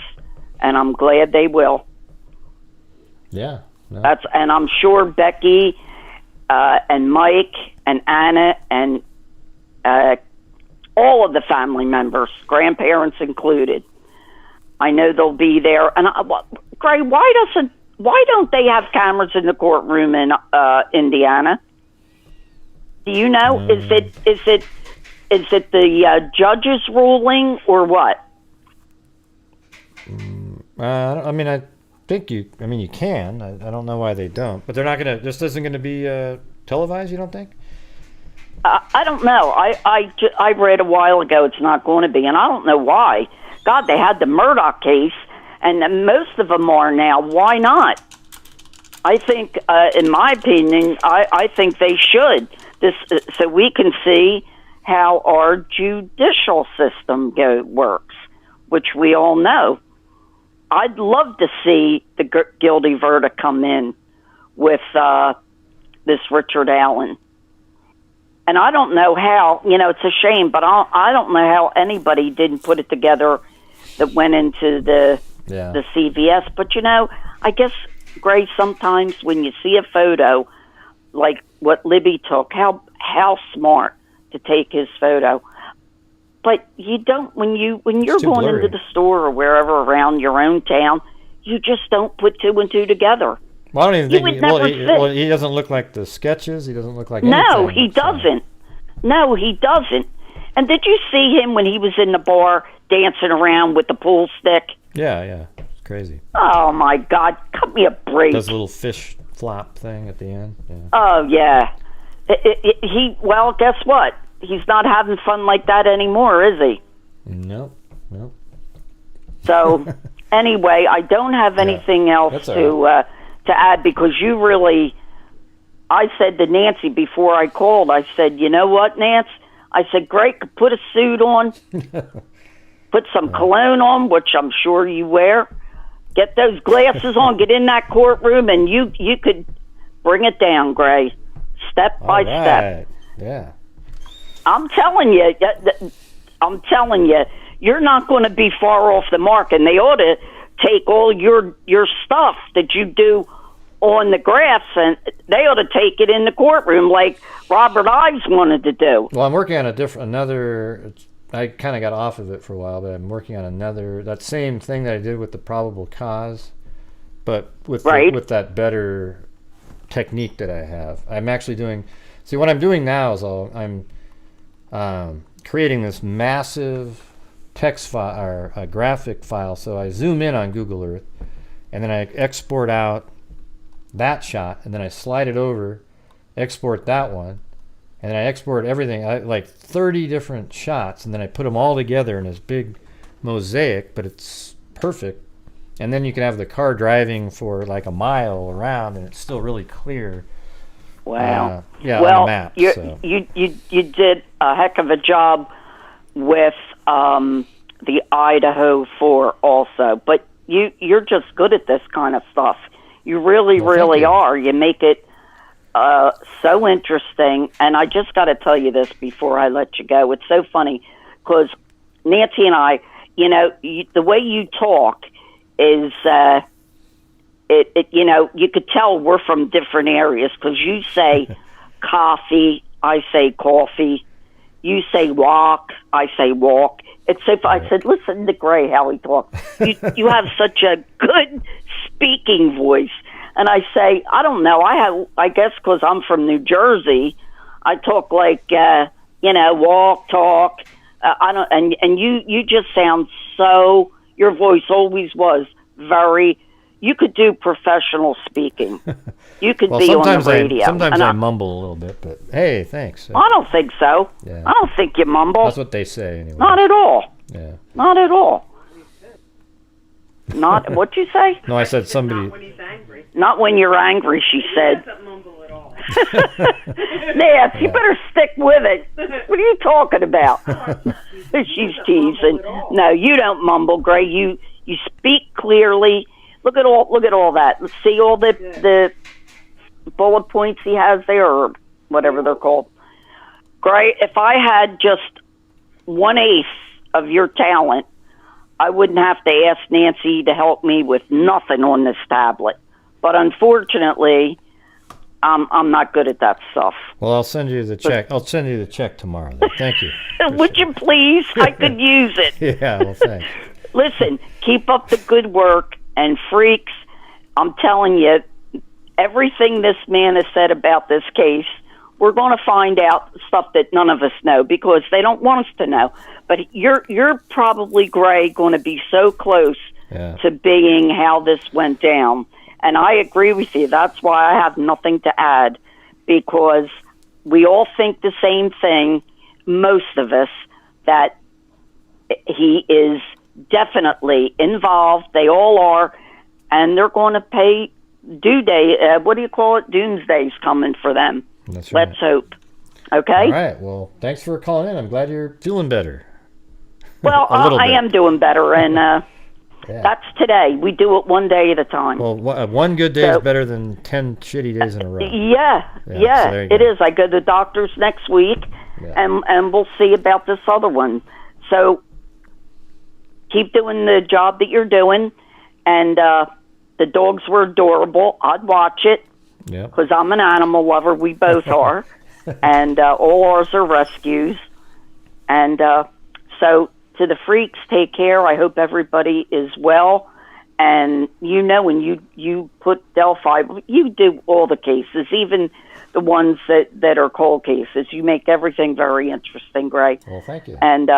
and I'm glad they will. Yeah. No. And I'm sure Becky and Mike and Anna and all of the family members, grandparents included, I know they'll be there. And Gray, why don't they have cameras in the courtroom in Indiana? Do you know? Is it the judge's ruling or what? I think you can. I don't know why they don't, but they're not gonna. This isn't gonna be televised. You don't think? I don't know. I read a while ago it's not going to be, and I don't know why. God, they had the Murdoch case, and most of them are now. Why not? I think, in my opinion, I think they should. So we can see how our judicial system works, which we all know. I'd love to see the guilty verdict come in with this Richard Allen. And I don't know how, it's a shame, but I don't know how anybody didn't put it together that went into the CVS. But, I guess, Gray, sometimes when you see a photo like what Libby took, how smart to take his photo. But you don't, when you're going into the store or wherever around your own town, you just don't put two and two together. Well, I don't even think he doesn't look like the sketches. He doesn't look like anything. No, he doesn't. No, he doesn't. And did you see him when he was in the bar dancing around with the pool stick? Yeah. It's crazy. Oh, my God. Cut me a break. Does a little fish flop thing at the end. Yeah. Oh, yeah. Well, guess what? He's not having fun like that anymore, is he? Nope. So, Anyway, I don't have anything else to add because you really. I said to Nancy before I called. I said, you know what, Nance? I said, great. Put a suit on, put some cologne on, which I'm sure you wear. Get those glasses on. Get in that courtroom, and you could bring it down, Gray, step by step. Yeah. I'm telling you, you're not going to be far off the mark, and they ought to take all your stuff that you do on the graphs, and they ought to take it in the courtroom like Robert Ives wanted to do. Well, I'm working on another. I kind of got off of it for a while, but I'm working on that same thing that I did with the probable cause, but with that better technique that I have. I'm actually doing. See, what I'm doing now is I'm creating this massive text file or a graphic file. So I zoom in on Google Earth, and then I export out that shot, and then I slide it over, export that one, and then I export everything, like 30 different shots, and then I put them all together in this big mosaic, but it's perfect. And then you can have the car driving for like a mile around, and it's still really clear. Wow. Yeah, well, on the map. You did a heck of a job with the Idaho 4 also, but you're just good at this kind of stuff. You really are. You make it so interesting. And I just got to tell you this before I let you go. It's so funny because Nancy and I, the way you talk is, you could tell we're from different areas because you say coffee, I say coffee. You say walk, I say walk. It's so I said, listen to Gray, how he talks. You have such a good speaking voice. And I say, I don't know. I guess because I'm from New Jersey, I talk like, walk, talk. I don't. And you just sound so. Your voice always was very. You could do professional speaking. You could be on the radio. Sometimes I mumble a little bit, but hey, thanks. I don't think so. Yeah. I don't think you mumble. That's what they say anyway. Not at all. Yeah. Not at all. Not what'd you say? No, I said somebody. Not when he's angry. Not when you're angry, she said. He doesn't mumble at all. Nance, you better stick with it. What are you talking about? She's teasing. No, you don't mumble, Gray. You speak clearly. Look at all that. See all the bullet points he has there, or whatever they're called. Gray, if I had just 1/8 of your talent, I wouldn't have to ask Nancy to help me with nothing on this tablet. But unfortunately, I'm not good at that stuff. Well, I'll send you the check. I'll send you the check tomorrow, though. Thank you. Would you please? I could use it. Yeah, well, thanks. Listen, keep up the good work. And freaks, I'm telling you, everything this man has said about this case, we're going to find out stuff that none of us know because they don't want us to know. But you're probably, Gray, going to be so close to being how this went down. And I agree with you. That's why I have nothing to add because we all think the same thing, most of us, that he is definitely involved. They all are, and they're going to pay due day. What do you call it? Doomsday's coming for them. That's right. Let's hope. Okay. All right. Well, thanks for calling in. I'm glad you're feeling better. Well, I am doing better, and that's today. We do it one day at a time. Well, one good day is better than 10 shitty days in a row. Yeah, so it is. I go to the doctor's next week, and we'll see about this other one. So. Keep doing the job that you're doing, and the dogs were adorable. I'd watch it because I'm an animal lover. We both are, and all ours are rescues. And so to the freaks, take care. I hope everybody is well. And when you put Delphi, you do all the cases, even the ones that are cold cases. You make everything very interesting, Gray. Well, thank you. And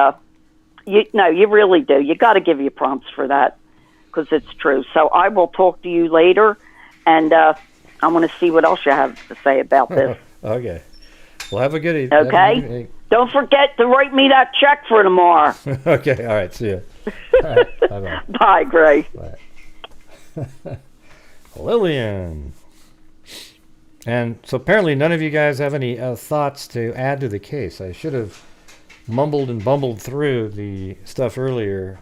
you really do. You got to give you prompts for that because it's true. So I will talk to you later, and I'm going to see what else you have to say about this. Okay. Well, have a good evening. Okay. Don't forget to write me that check for tomorrow. Okay. All right. See you. All right. Bye-bye. Bye, Gray. Bye. Lillian. And so apparently none of you guys have any thoughts to add to the case. I should have mumbled and bumbled through the stuff earlier.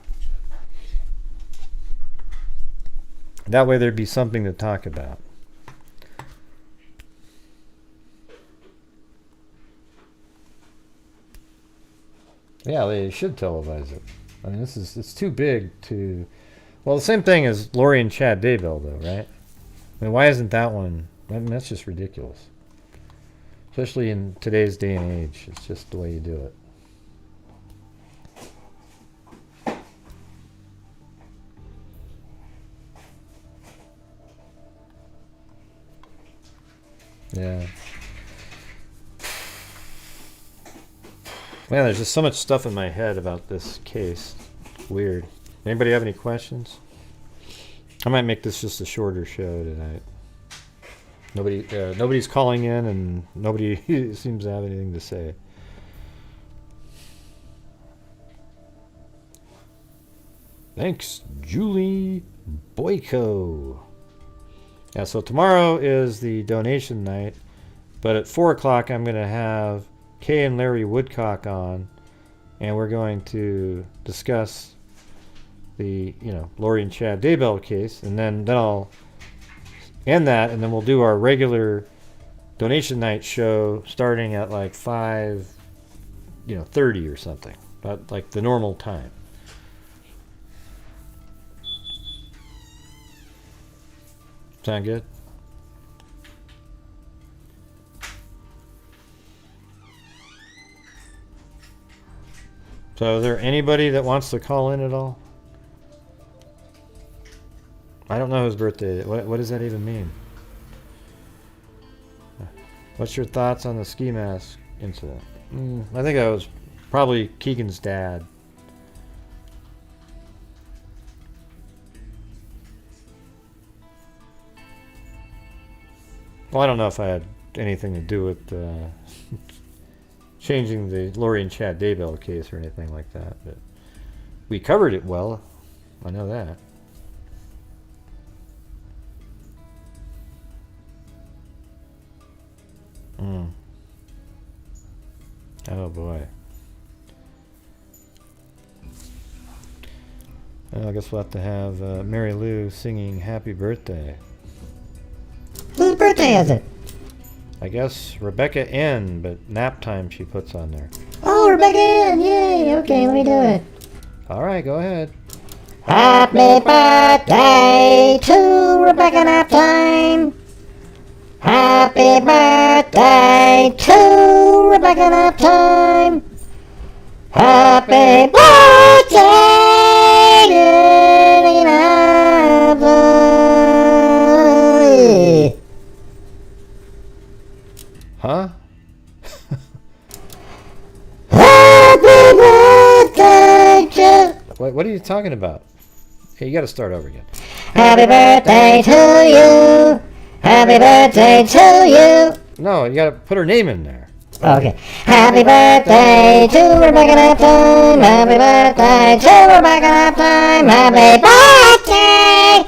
That way there'd be something to talk about. Yeah, they should televise it. I mean, it's too big to... Well, the same thing as Lori and Chad Daybell, though, right? I mean, why isn't that one... I mean, that's just ridiculous. Especially in today's day and age. It's just the way you do it. Yeah. Man, there's just so much stuff in my head about this case. It's weird. Anybody have any questions? I might make this just a shorter show tonight. Nobody's calling in, and nobody seems to have anything to say. Thanks, Julie Boyko. Yeah, so tomorrow is the donation night, but at 4 o'clock I'm going to have Kay and Larry Woodcock on, and we're going to discuss the, Lori and Chad Daybell case, and then I'll end that, and then we'll do our regular donation night show starting at like 5:30 or something, about like the normal time. Sound good? So is there anybody that wants to call in at all? I don't know whose birthday. What does that even mean? What's your thoughts on the ski mask incident? I think that was probably Keegan's dad. Well, I don't know if I had anything to do with changing the Lori and Chad Daybell case or anything like that, but we covered it well. I know that. Oh boy. Well, I guess we'll have to have Mary Lou singing Happy Birthday. Whose birthday is it? I guess Rebecca N, but nap time she puts on there. Oh, Rebecca N, yay! Okay, let me do it. Alright, go ahead. Happy birthday to Rebecca Nap Time. Happy birthday to Rebecca Nap Time. Happy birthday to Nap Time. Huh? Happy birthday to... What are you talking about? Hey, you gotta start over again. Happy birthday to you. Happy birthday to you. No, you gotta put her name in there. Okay. Happy birthday to Rebecca Nap Time. Happy birthday to Rebecca Nap Time. Happy birthday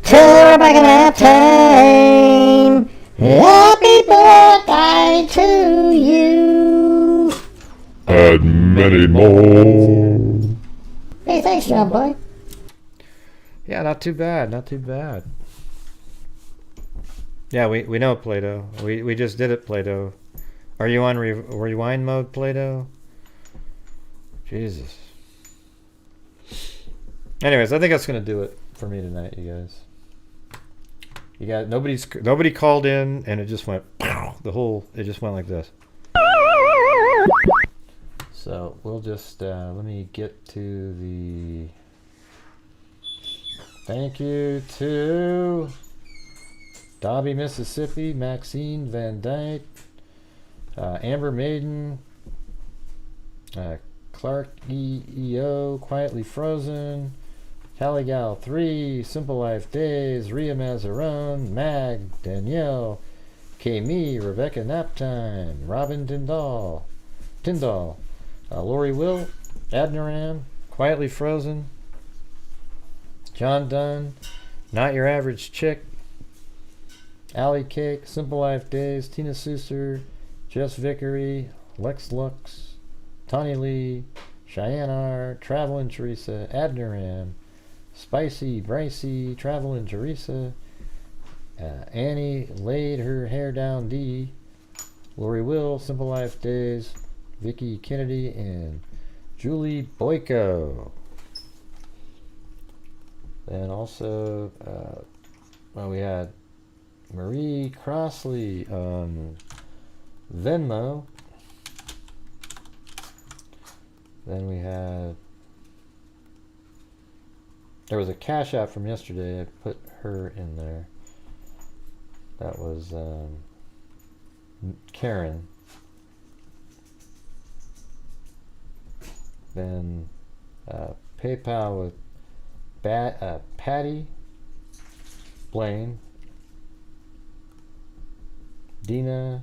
to Rebecca Nap Time. Happy birthday to you. And many more. Hey, thanks, John Boy. Yeah, not too bad, not too bad. Yeah, we know Plato. We just did it, Plato. Are you on rewind mode, Plato? Jesus. Anyways, I think that's gonna do it for me tonight, you guys. You got nobody called in, and it just went it just went like this. So we'll just let me get to the thank you to Dobby, Mississippi, Maxine Van Dyke, Amber Maiden, Clark EO, Quietly Frozen, Caligal 3, Simple Life Days, Ria Mazarone, Mag, Danielle, K-Me, Rebecca Naptime, Robin Tyndall, Lori Will, Adniram, Quietly Frozen, John Dunn, Not Your Average Chick, Alley Cake, Simple Life Days, Tina Susser, Jess Vickery, Lex Lux, Tawny Lee, Cheyenne R, Travelin' Teresa, Adniram, Spicy Bricey, Travelin' Teresa, Annie Laid Her Hair Down D, Lori Will, Simple Life Days, Vicky Kennedy, and Julie Boyko. Then also, we had Marie Crossley on Venmo. Then we had, there was a Cash App from yesterday. I put her in there. That was Karen. Then PayPal with Patty, Blaine, Dina,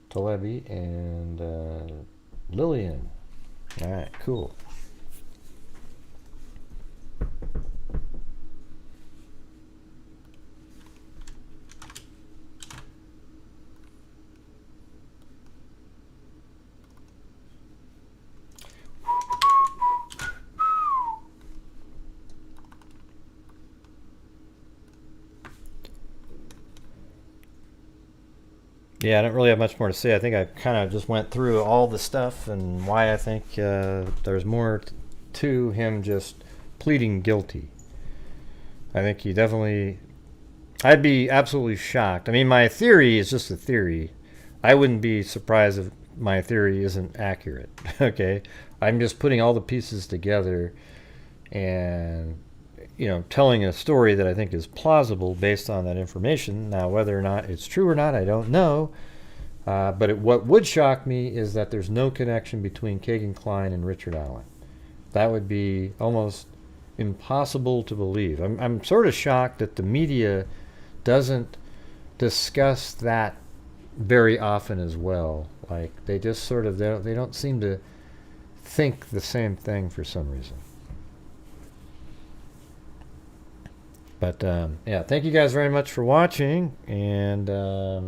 Talebi, and Lillian. All right, cool. Yeah, I don't really have much more to say. I think I kind of just went through all the stuff and why I think there's more to him just pleading guilty. I think he definitely... I'd be absolutely shocked. I mean, my theory is just a theory. I wouldn't be surprised if my theory isn't accurate, okay? I'm just putting all the pieces together and, you know, telling a story that I think is plausible based on that information. Now, whether or not it's true or not, I don't know. But what would shock me is that there's no connection between Kegan Kline and Richard Allen. That would be almost impossible to believe. I'm sort of shocked that the media doesn't discuss that very often as well. Like, they just sort of, they don't seem to think the same thing for some reason. But yeah, thank you guys very much for watching, and I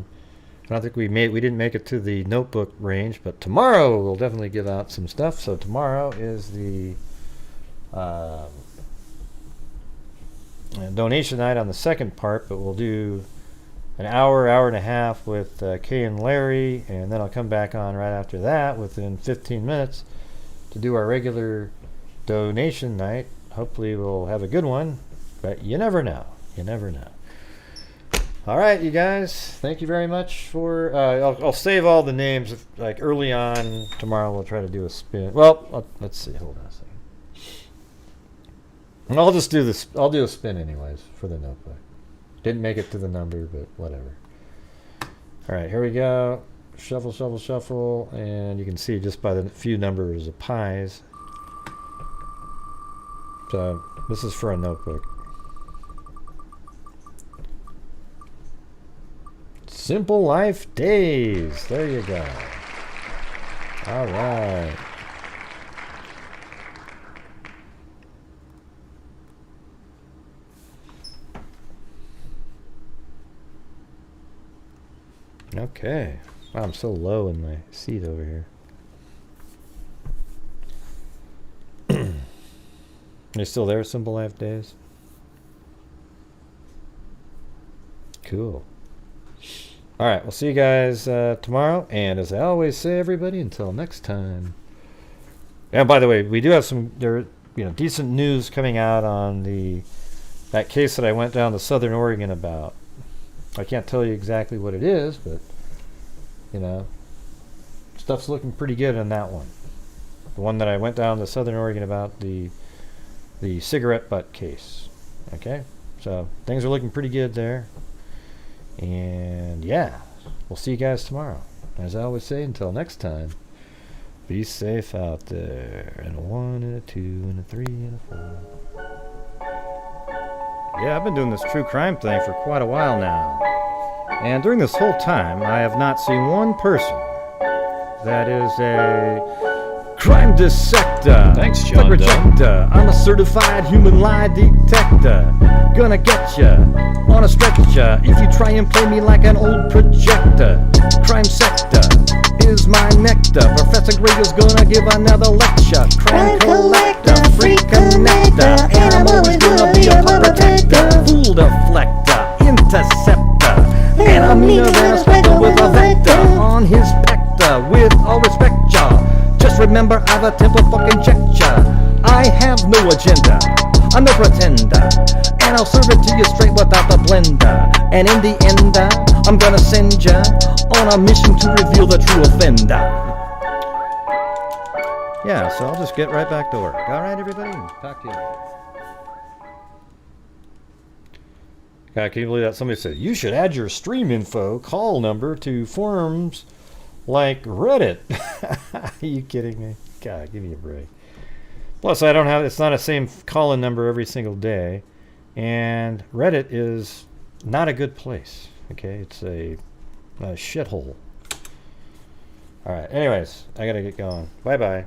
don't think we didn't make it to the notebook range, but tomorrow we'll definitely give out some stuff. So tomorrow is the donation night on the second part, but we'll do an hour and a half with Kay and Larry, and then I'll come back on right after that within 15 minutes to do our regular donation night. Hopefully we'll have a good one. But you never know. You never know. All right, you guys. Thank you very much for... I'll save all the names. Like early on tomorrow, we'll try to do a spin. Well, let's see. Hold on a second. And I'll just do this. I'll do a spin anyways for the notebook. Didn't make it to the number, but whatever. All right, here we go. Shuffle, shuffle, shuffle. And you can see just by the few numbers of pies. So this is for a notebook. Simple Life Days. There you go. All right. Okay. Wow, I'm so low in my seat over here. Are you still there, Simple Life Days? Cool. All right, we'll see you guys tomorrow. And as I always say, everybody, until next time. And by the way, we do have some decent news coming out on that case that I went down to Southern Oregon about. I can't tell you exactly what it is, but stuff's looking pretty good on that one. The one that I went down to Southern Oregon about, the cigarette butt case. Okay, so things are looking pretty good there. And yeah, we'll see you guys tomorrow. As I always say, until next time, be safe out there. And a 1 and a 2 and a 3 and a 4. Yeah, I've been doing this true crime thing for quite a while now. And during this whole time, I have not seen one person that is a Crime dissector. Thanks, Thug John rejector. I'm a certified human lie detector. Gonna get ya on a stretcher if you try and play me like an old projector. Crime sector is my nectar. Professor Gregor's gonna give another lecture. Crime collector, free connector, and I'm always gonna be a protector. Fool deflector, interceptor, and I'm meaner than a spectre with a vector on his pector. With all respect, y'all, just remember I've a temple fucking check ya. I have no agenda, I'm no pretender, and I'll serve it to you straight without the blender. And in the end, I'm gonna send ya on a mission to reveal the true offender. Yeah, so I'll just get right back to work. Alright, everybody? Talk to you later. God, can you believe that? Somebody said, you should add your stream info call number to forums like Reddit. Are you kidding me? God, give me a break. Plus, I don't have, it's not the same call-in number every single day. And Reddit is not a good place. Okay, it's a shithole. Alright, anyways, I gotta get going. Bye-bye.